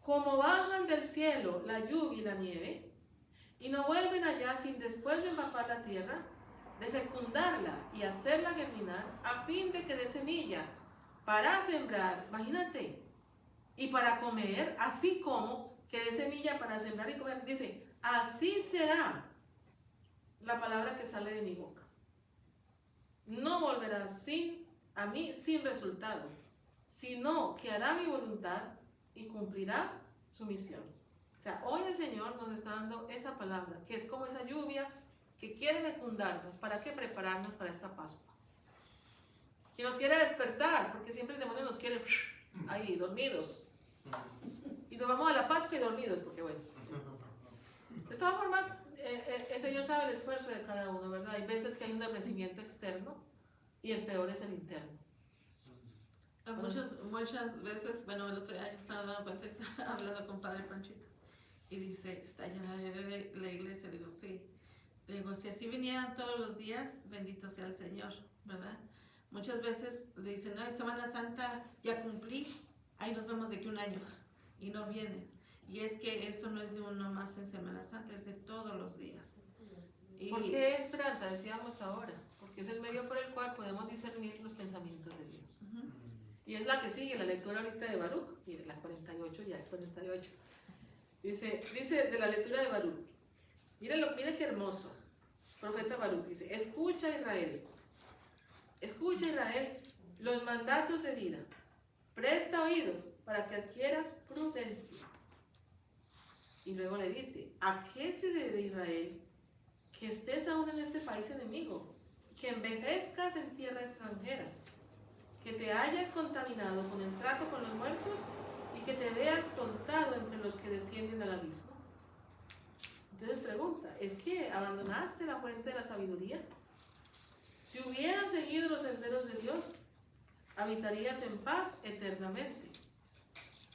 Como bajan del cielo la lluvia y la nieve, y no vuelven allá sin después de empapar la tierra, de fecundarla y hacerla germinar, a fin de que dé semilla para sembrar, imagínate, y para comer, así como que que dé semilla para sembrar y comer. Dice, así será la palabra que sale de mi boca. No volverá a mí sin resultado, sino que hará mi voluntad y cumplirá su misión. O sea, hoy el Señor nos está dando esa palabra, que es como esa lluvia que quiere fecundarnos. ¿Para qué? Prepararnos para esta Pascua. Que nos quiere despertar, porque siempre el demonio nos quiere ahí, dormidos. Y nos vamos a la Pascua y dormidos, porque bueno. De todas formas, el Señor sabe el esfuerzo de cada uno, ¿verdad? Hay veces que hay un adormecimiento externo y el peor es el interno. Muchas veces, bueno, el otro día yo estaba dando cuenta, estaba hablando con Padre Panchito y dice, ¿está llena la iglesia? Le digo, sí. Le digo, si así vinieran todos los días, bendito sea el Señor, ¿verdad? Muchas veces le dicen, no, Semana Santa ya cumplí, ahí nos vemos de aquí un año, y no vienen. Y es que eso no es de uno más en Semana Santa, es de todos los días. ¿Por qué esperanza? Decíamos ahora, porque es el medio por el cual podemos discernir los pensamientos de Dios. Y es la que sigue, la lectura ahorita de Baruch, mire, la 48 ya, 48. Dice de la lectura de Baruch, mire qué hermoso, profeta Baruch, dice, escucha Israel, los mandatos de vida, presta oídos para que adquieras prudencia. Y luego le dice, ¿a qué se debe, Israel, que estés aún en este país enemigo, que envejezcas en tierra extranjera, que te hayas contaminado con el trato con los muertos y que te veas contado entre los que descienden al abismo? Entonces pregunta, ¿es que abandonaste la fuente de la sabiduría? Si hubieras seguido los senderos de Dios, habitarías en paz eternamente.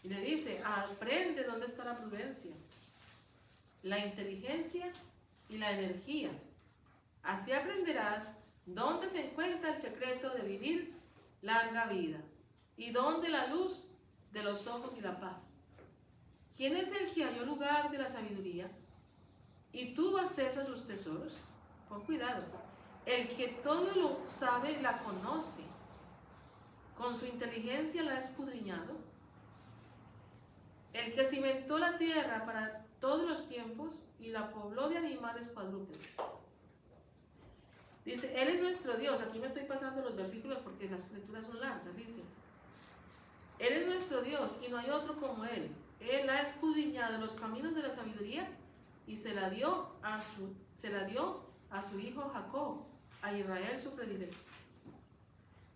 Y le dice, aprende dónde está la prudencia, la inteligencia y la energía. Así aprenderás dónde se encuentra el secreto de vivir larga vida y dónde la luz de los ojos y la paz. ¿Quién es el que halló lugar de la sabiduría y tuvo acceso a sus tesoros? Con cuidado. El que todo lo sabe la conoce. Con su inteligencia la ha escudriñado. El que cimentó la tierra para todos los tiempos y la pobló de animales cuadrúpedos. Dice, Él es nuestro Dios. Aquí me estoy pasando los versículos porque las lecturas son largas. Dice, Él es nuestro Dios y no hay otro como Él. Él ha escudriñado los caminos de la sabiduría y se la dio a su hijo Jacob, a Israel su predilecto.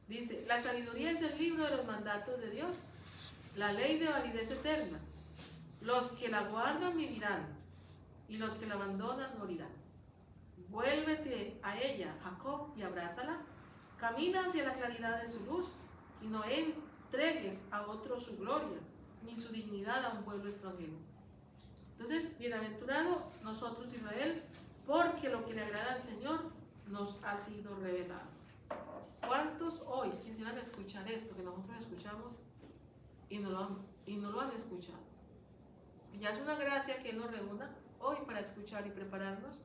Dice, la sabiduría es el libro de los mandatos de Dios, la ley de validez eterna. Los que la guardan vivirán y los que la abandonan morirán. Vuélvete a ella, Jacob, y abrázala. Camina hacia la claridad de su luz y no entregues a otro su gloria, ni su dignidad a un pueblo extranjero. Entonces, bienaventurado nosotros, Israel, porque lo que le agrada al Señor nos ha sido revelado. ¿Cuántos hoy quisieran escuchar esto que nosotros escuchamos y no lo han escuchado? Y ya es una gracia que Él nos reúna hoy para escuchar y prepararnos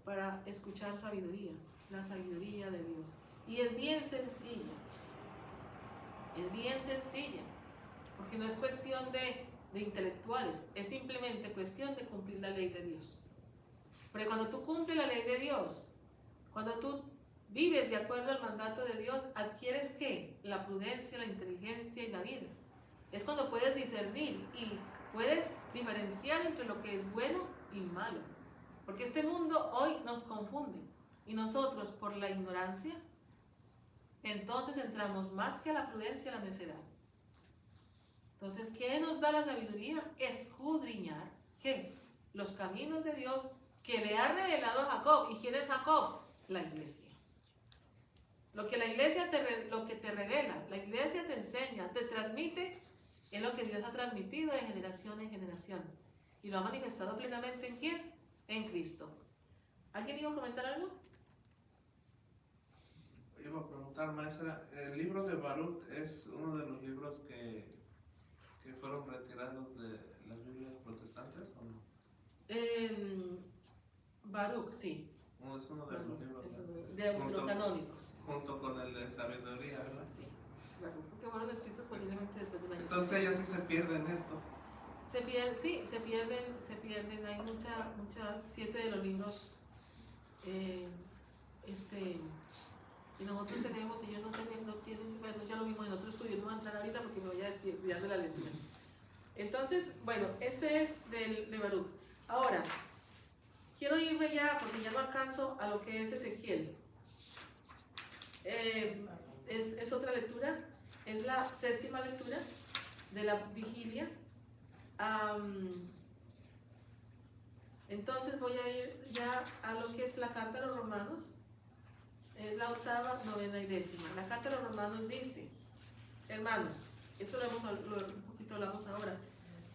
para escuchar sabiduría, la sabiduría de Dios. Y es bien sencilla, porque no es cuestión de intelectuales, es simplemente cuestión de cumplir la ley de Dios. Pero cuando tú cumples la ley de Dios, cuando tú vives de acuerdo al mandato de Dios, adquieres ¿qué? La prudencia, la inteligencia y la vida. Es cuando puedes discernir y puedes diferenciar entre lo que es bueno y malo. Porque este mundo hoy nos confunde y nosotros por la ignorancia, entonces entramos más que a la prudencia, a la necedad. Entonces, ¿qué nos da la sabiduría? Escudriñar, ¿qué? Los caminos de Dios que le ha revelado a Jacob. ¿Y quién es Jacob? La iglesia. Lo que la iglesia lo que te revela, la iglesia te enseña, te transmite, es lo que Dios ha transmitido de generación en generación. Y lo ha manifestado plenamente ¿en quién? En Cristo. ¿Alguien iba a comentar algo? Iba a preguntar, maestra, ¿el libro de Baruch es uno de los libros que fueron retirados de las Biblias protestantes o no? Baruch, sí. No, es uno de los libros deuterocanónicos. Junto con el de sabiduría, ¿verdad? Sí, Baruch, porque fueron escritos posiblemente después de la. Entonces ellos sí se pierden esto. Sí, se pierden, hay mucha, 7 de los libros que nosotros tenemos, ellos no tienen, bueno, ya lo vimos en otro estudio, no voy a entrar ahorita porque me voy a desviar de la lectura. Entonces, bueno, este es de Baruch. Ahora, quiero irme ya, porque ya no alcanzo a lo que es Ezequiel. Es otra lectura, es la 7ª lectura de la vigilia. Entonces voy a ir ya a lo que es la carta a los romanos, es la 8ª, 9ª y 10ª. La carta a los romanos dice, hermanos, esto un poquito hablamos ahora,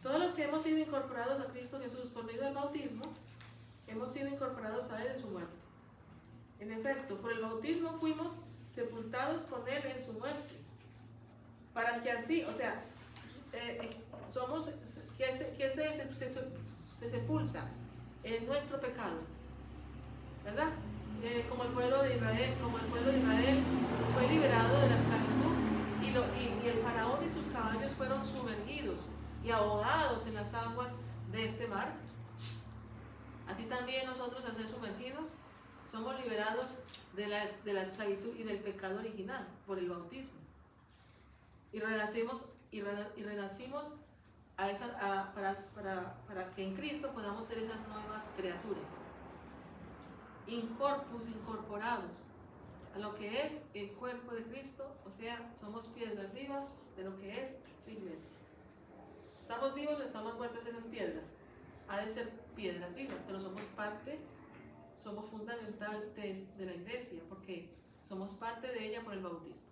todos los que hemos sido incorporados a Cristo Jesús por medio del bautismo, hemos sido incorporados a Él en su muerte. En efecto, por el bautismo fuimos sepultados con Él en su muerte, para que así, o sea, somos, que se sepulta en nuestro pecado, ¿verdad? Como el pueblo de Israel fue liberado de la esclavitud y el faraón y sus caballos fueron sumergidos y ahogados en las aguas de este mar. Así también nosotros, al ser sumergidos, somos liberados de la esclavitud y del pecado original por el bautismo. Y renacimos para que en Cristo podamos ser esas nuevas criaturas, incorporados a lo que es el cuerpo de Cristo, o sea, somos piedras vivas de lo que es su iglesia. ¿Estamos vivos o estamos muertas esas piedras? Ha de ser piedras vivas, pero somos fundamental de la iglesia, porque somos parte de ella por el bautismo.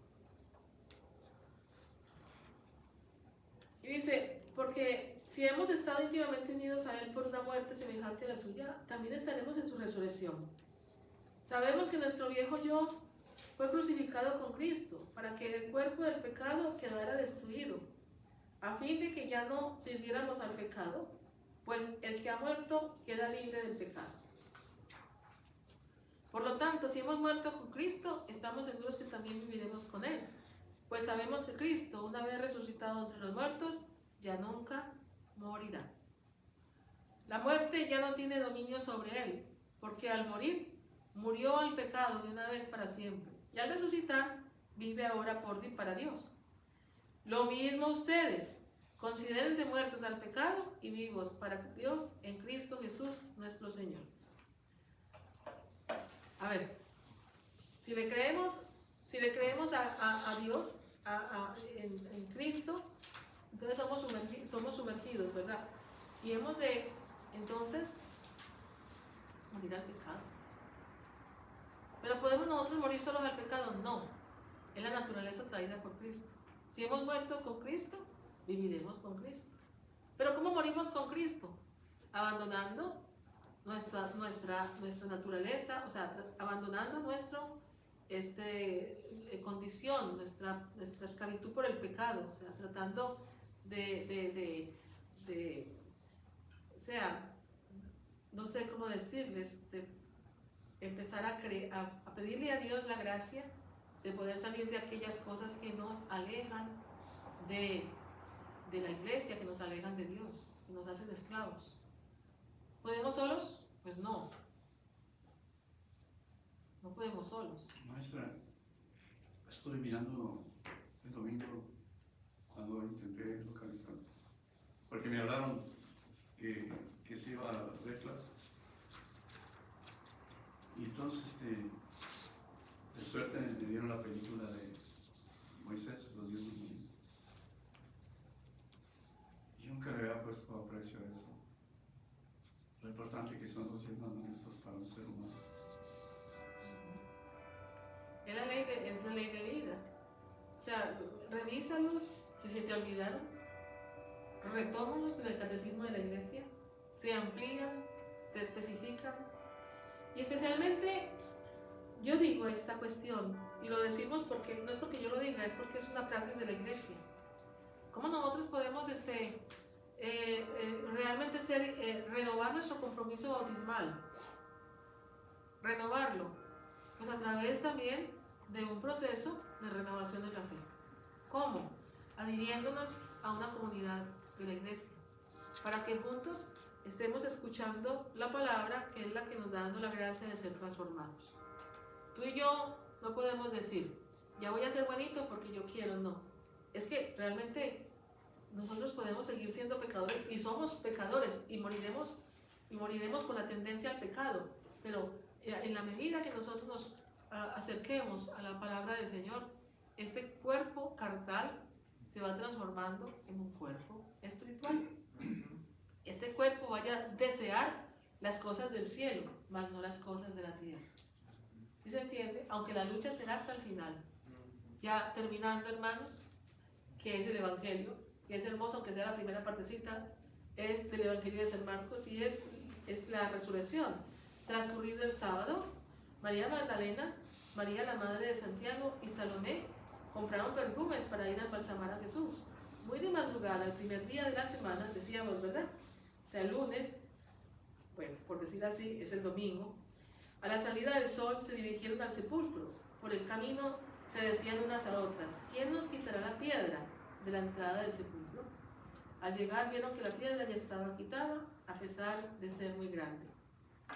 Y dice, porque si hemos estado íntimamente unidos a Él por una muerte semejante a la suya, también estaremos en su resurrección. Sabemos que nuestro viejo yo fue crucificado con Cristo, para que el cuerpo del pecado quedara destruido, a fin de que ya no sirviéramos al pecado, pues el que ha muerto queda libre del pecado. Por lo tanto, si hemos muerto con Cristo, estamos seguros que también viviremos con Él. Pues sabemos que Cristo, una vez resucitado entre los muertos, ya nunca morirá. La muerte ya no tiene dominio sobre Él, porque al morir, murió al pecado de una vez para siempre. Y al resucitar, vive ahora por y para Dios. Lo mismo ustedes, considérense muertos al pecado y vivos para Dios en Cristo Jesús nuestro Señor. A ver, si le creemos a Dios, en Cristo, entonces somos sumergidos, ¿verdad? Y hemos de, entonces, morir al pecado. ¿Pero podemos nosotros morir solos al pecado? No. Es la naturaleza traída por Cristo. Si hemos muerto con Cristo, viviremos con Cristo. ¿Pero cómo morimos con Cristo? Abandonando nuestra naturaleza, o sea, abandonando nuestra condición, nuestra esclavitud por el pecado, o sea, tratando o sea, no sé cómo decirles, de empezar a pedirle a Dios la gracia de poder salir de aquellas cosas que nos alejan de la iglesia, que nos alejan de Dios, que nos hacen esclavos. ¿Podemos solos? Pues no. No podemos solos. Maestra, estuve mirando el domingo cuando intenté localizar, porque me hablaron que se iba a ver clases. Y entonces, de suerte, me dieron la película de Moisés, los 10 mandamientos. Y nunca le había puesto aprecio a eso. Lo importante que son los 10 mandamientos para un ser humano. Es la ley de vida. O sea, revísalos, si se te olvidaron, retómalos en el catecismo de la iglesia, se amplían, se especifican. Y especialmente, yo digo esta cuestión, y lo decimos porque no es porque yo lo diga, es porque es una praxis de la iglesia. ¿Cómo nosotros podemos realmente renovar nuestro compromiso bautismal? Renovarlo, pues a través también de un proceso de renovación de la fe. ¿Cómo? Adhiriéndonos a una comunidad de la iglesia. para que juntos estemos escuchando la palabra, que es la que nos da dando la gracia de ser transformados. Tú y yo no podemos decir, ya voy a ser bonito porque yo quiero, no. Es que realmente nosotros podemos seguir siendo pecadores y somos pecadores y moriremos con la tendencia al pecado, pero en la medida que nosotros nos acerquemos a la palabra del Señor, este cuerpo carnal se va transformando en un cuerpo espiritual. Este cuerpo vaya a desear las cosas del cielo, mas no las cosas de la tierra. ¿Sí se entiende? Aunque la lucha será hasta el final. Ya terminando, hermanos, que es el Evangelio, que es hermoso, aunque sea la primera partecita, es del Evangelio de San Marcos y es la resurrección. Transcurrido el sábado, María Magdalena, María la madre de Santiago y Salomé compraron perfumes para ir a embalsamar a Jesús. Muy de madrugada, el primer día de la semana, decíamos, ¿verdad? O sea, el lunes, bueno, por decir así, es el domingo. A la salida del sol se dirigieron al sepulcro. Por el camino se decían unas a otras, ¿quién nos quitará la piedra de la entrada del sepulcro? Al llegar vieron que la piedra ya estaba quitada, a pesar de ser muy grande.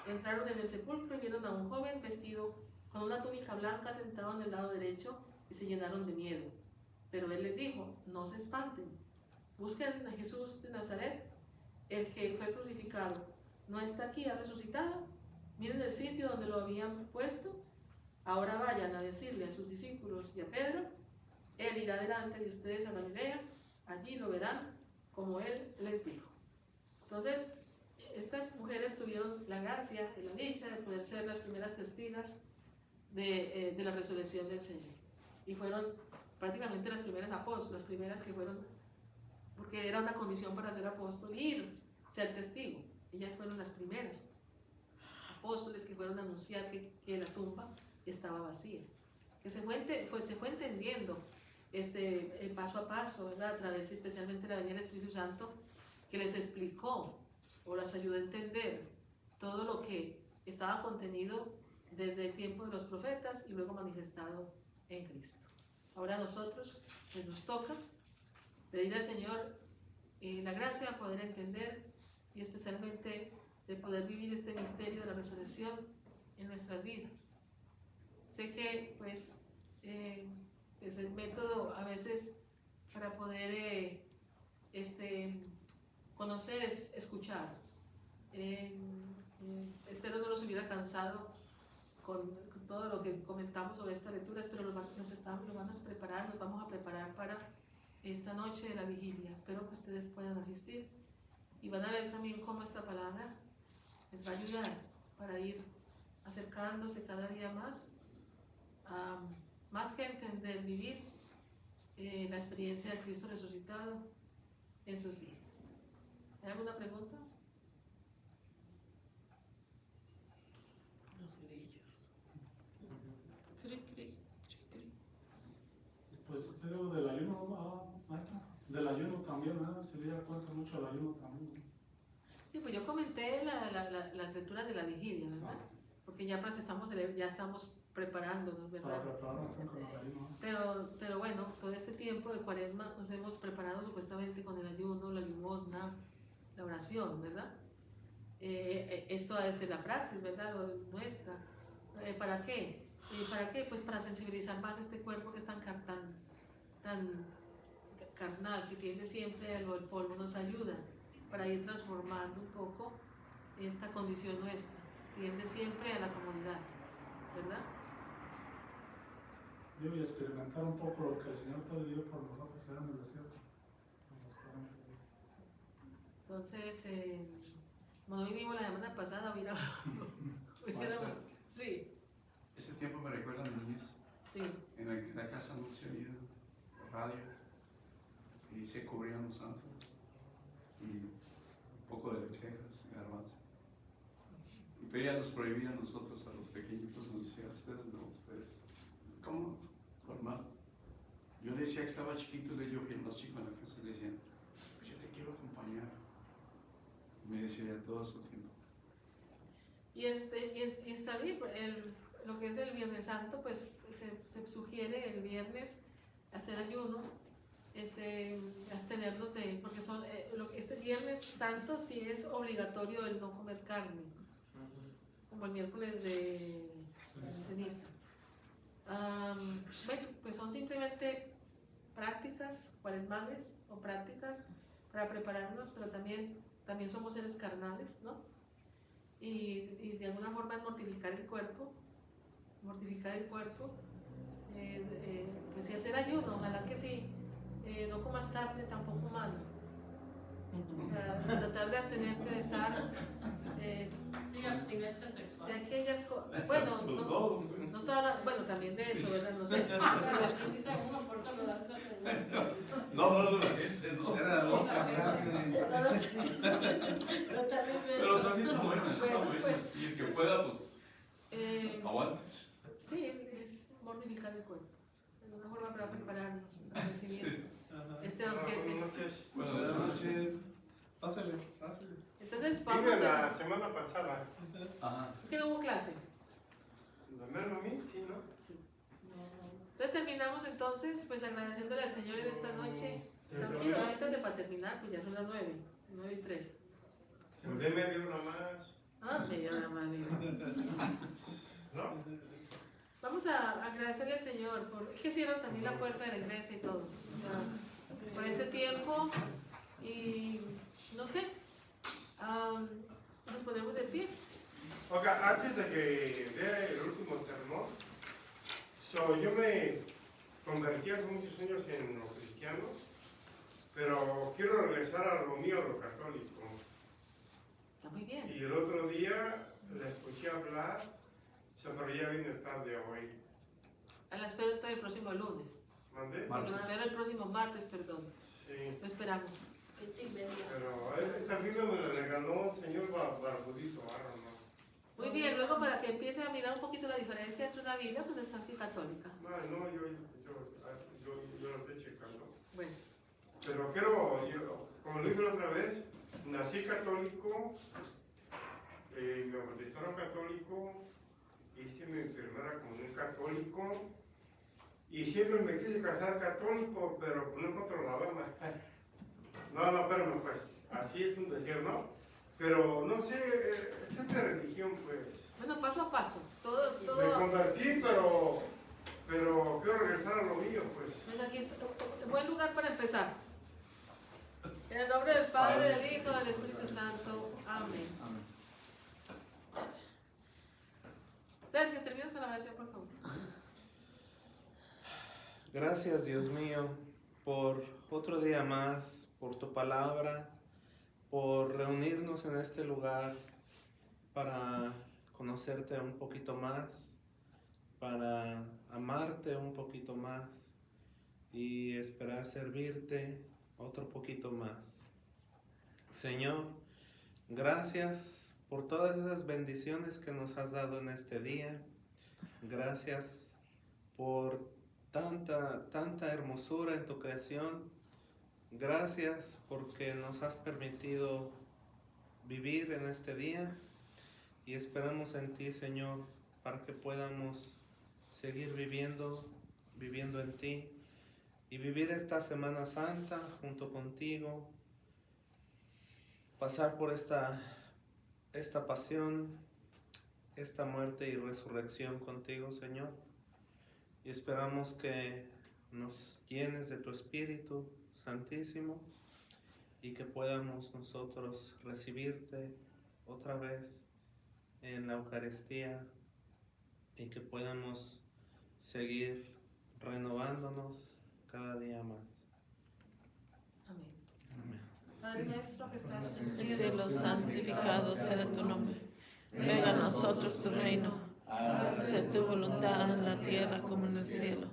Entraron en el sepulcro y vieron a un joven vestido con una túnica blanca sentado en el lado derecho y se llenaron de miedo. Pero él les dijo, no se espanten, busquen a Jesús de Nazaret, el que fue crucificado. No está aquí, ha resucitado. Miren el sitio donde lo habían puesto. Ahora vayan a decirle a sus discípulos y a Pedro, él irá delante de ustedes a Galilea, allí lo verán como él les dijo. Entonces, estas mujeres tuvieron la gracia y la dicha de poder ser las primeras testigos de la resurrección del Señor. Y fueron prácticamente las primeras apóstoles, las primeras que fueron, porque era una condición para ser apóstol, ir, ser testigo. Ellas fueron las primeras apóstoles que fueron a anunciar que la tumba estaba vacía. Que se fue entendiendo paso a paso, ¿verdad? A través especialmente de la venida del Espíritu Santo, que les explicó o las ayudó a entender todo lo que estaba contenido desde el tiempo de los profetas y luego manifestado en Cristo. Ahora a nosotros nos toca pedir al Señor la gracia de poder entender y especialmente de poder vivir este misterio de la resurrección en nuestras vidas. Sé que pues el método a veces para poder conocer es escuchar. Espero no los hubiera cansado con todo lo que comentamos sobre estas lecturas, pero nos vamos a preparar para esta noche de la vigilia. Espero que ustedes puedan asistir y van a ver también cómo esta palabra les va a ayudar para ir acercándose cada día más que entender, vivir la experiencia de Cristo resucitado en sus vidas. ¿Hay alguna pregunta? Los grillos. Pues pero del ayuno, maestra, del ayuno también, ¿verdad? Se le da cuenta mucho del ayuno también, ¿no? Sí, pues yo comenté las lecturas de la vigilia, ¿verdad? Porque ya estamos preparándonos, ¿verdad? Para prepararnos también con el ayuno, ¿no? Pero bueno, todo este tiempo de Cuaresma nos hemos preparado supuestamente con el ayuno, la limosna, la oración, ¿verdad? Esto ha de ser la praxis, ¿verdad? Nuestra. ¿Para qué? ¿Para qué? Pues para sensibilizar más este cuerpo que es tan carnal, que tiende siempre a lo del polvo, nos ayuda para ir transformando un poco esta condición nuestra. Tiende siempre a la comodidad, ¿verdad? Y experimentar un poco lo que el Señor te dio por nosotros allá en el desierto, en los 40 días. Entonces, como no vinimos la semana pasada, Maestra, sí, este tiempo me recuerda a mi niñez. sí. En la casa no se oía radio y se cubrían los ángeles y un poco de lentejas y garbanzos. Y ella nos prohibía a nosotros, a los pequeñitos, nos decía, ustedes no, ustedes. ¿Cómo? Normal. Yo decía que estaba chiquito y yo vi a los chicos en la casa y le decían, pues yo te quiero acompañar. Y me decía todo su tiempo. Y está bien, lo que es el Viernes Santo, pues se sugiere el viernes hacer ayuno abstenernos de, porque este Viernes Santo sí es obligatorio el no comer carne, como el miércoles de ceniza. Bueno, pues son simplemente prácticas cuaresmales o prácticas para prepararnos, pero también somos seres carnales, ¿no? Y de alguna forma es mortificar el cuerpo, pues sí hacer ayuno, ojalá que sí, no comas carne tampoco malo, o sea, tratar de abstenerte de estar Sí, abstinencia sexual. de aquellas cosas, bueno, no estaba hablando, bueno, también de eso, ¿verdad? No sé. Pero así dice uno, por eso lo das al Señor. No, la gente, no. Era otra carne. Pero también está buena, está Bueno, buena. pues, Y el que pueda, pues, aguantes. Sí, es mortificar el cuerpo, de alguna forma para prepararnos al recibir este banquete. Buenas noches. Pásale. Entonces Vine vamos a... la semana pasada. Ajá. ¿Que no hubo clase? ¿La mano a mí? Sí, ¿no? Sí. Entonces terminamos entonces, pues agradeciéndole al Señor en esta noche. Tranquilo, ahorita para terminar, pues ya son las 9:03. Pues de media hora más. Media hora más, mira. ¿No? Vamos a agradecerle al Señor por que cierran también la puerta de la iglesia y todo. O sea, por este tiempo y no sé, nos ponemos de pie. Oiga, antes de que dé el último sermón, yo me convertí hace muchos años en lo cristiano, pero quiero regresar a lo mío, lo católico. Está muy bien. Y el otro día la escuché hablar, pero ya viene tarde hoy. La espero entonces el próximo lunes. ¿Mandé? Lo espero el próximo martes, perdón. Sí. Lo esperamos. 7:30. Pero esta Biblia me la regaló el señor Barbudito Barro, ¿no? Muy bien, luego para que empiece a mirar un poquito la diferencia entre una Biblia protestante y católica. No, yo lo estoy checando. Bueno, Pero quiero, como lo dije la otra vez, nací católico, me bautizaron católico, hice mi primera comunión católico y siempre me quise casar católico, pero no encuentro la dama. No, pero pues así es un decir, ¿no? Pero no sé, es esta religión, pues. bueno, paso a paso. Todo. Me convertí, pero quiero regresar a lo mío, pues. Bueno, aquí está un buen lugar para empezar. En el nombre del Padre, del Hijo, del Espíritu Santo. Amén. Sergio, terminas con la oración, por favor. Gracias, Dios mío, por otro día más, por tu palabra, por reunirnos en este lugar para conocerte un poquito más, para amarte un poquito más y esperar servirte otro poquito más. Señor, gracias por todas esas bendiciones que nos has dado en este día. Gracias por tanta hermosura en tu creación. Gracias porque nos has permitido vivir en este día y esperamos en ti, Señor, para que podamos seguir viviendo en ti y vivir esta Semana Santa junto contigo, pasar por esta pasión, esta muerte y resurrección contigo, Señor. Y esperamos que nos llenes de tu Espíritu Santísimo y que podamos nosotros recibirte otra vez en la Eucaristía y que podamos seguir renovándonos cada día más. Amén. Amén. Padre nuestro que estás en el El cielo, cielo santificado sea tu nombre. Venga a nosotros tu reino. Hágase tu voluntad en la tierra como en el cielo.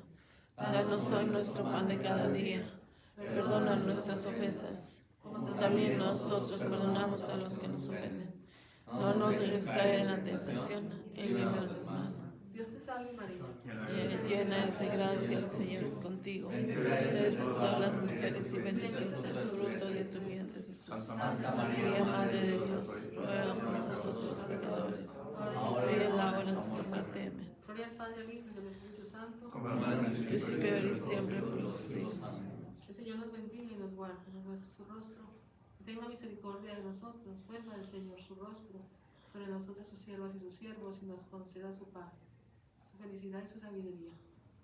Danos hoy nuestro pan de cada día. Perdona nuestras ofensas, como también nosotros perdonamos a los que nos ofenden. No nos dejes caer en la tentación y líbranos del mal. Dios te salve María. Llena eres de gracia, el Señor es contigo. Eres todas las mujeres y bendito es el fruto de tu vientre, Jesús. Santa María, Madre de Dios, ruega por nosotros los pecadores, ahora y en la hora de nuestra muerte. Amén. Gloria al Padre, al Hijo y al Espíritu Santo. Como la madre Principio y siempre por los siglos. El Señor nos su rostro y tenga misericordia de nosotros. Vuelva el Señor su rostro sobre nosotros, sus siervas y sus siervos, y nos conceda su paz, su felicidad y su sabiduría.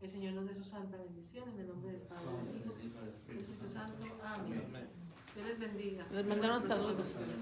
El Señor nos dé su santa bendición en el nombre del Padre, del Hijo y del Espíritu Santo. Amén. Dios les bendiga. Les mandamos saludos.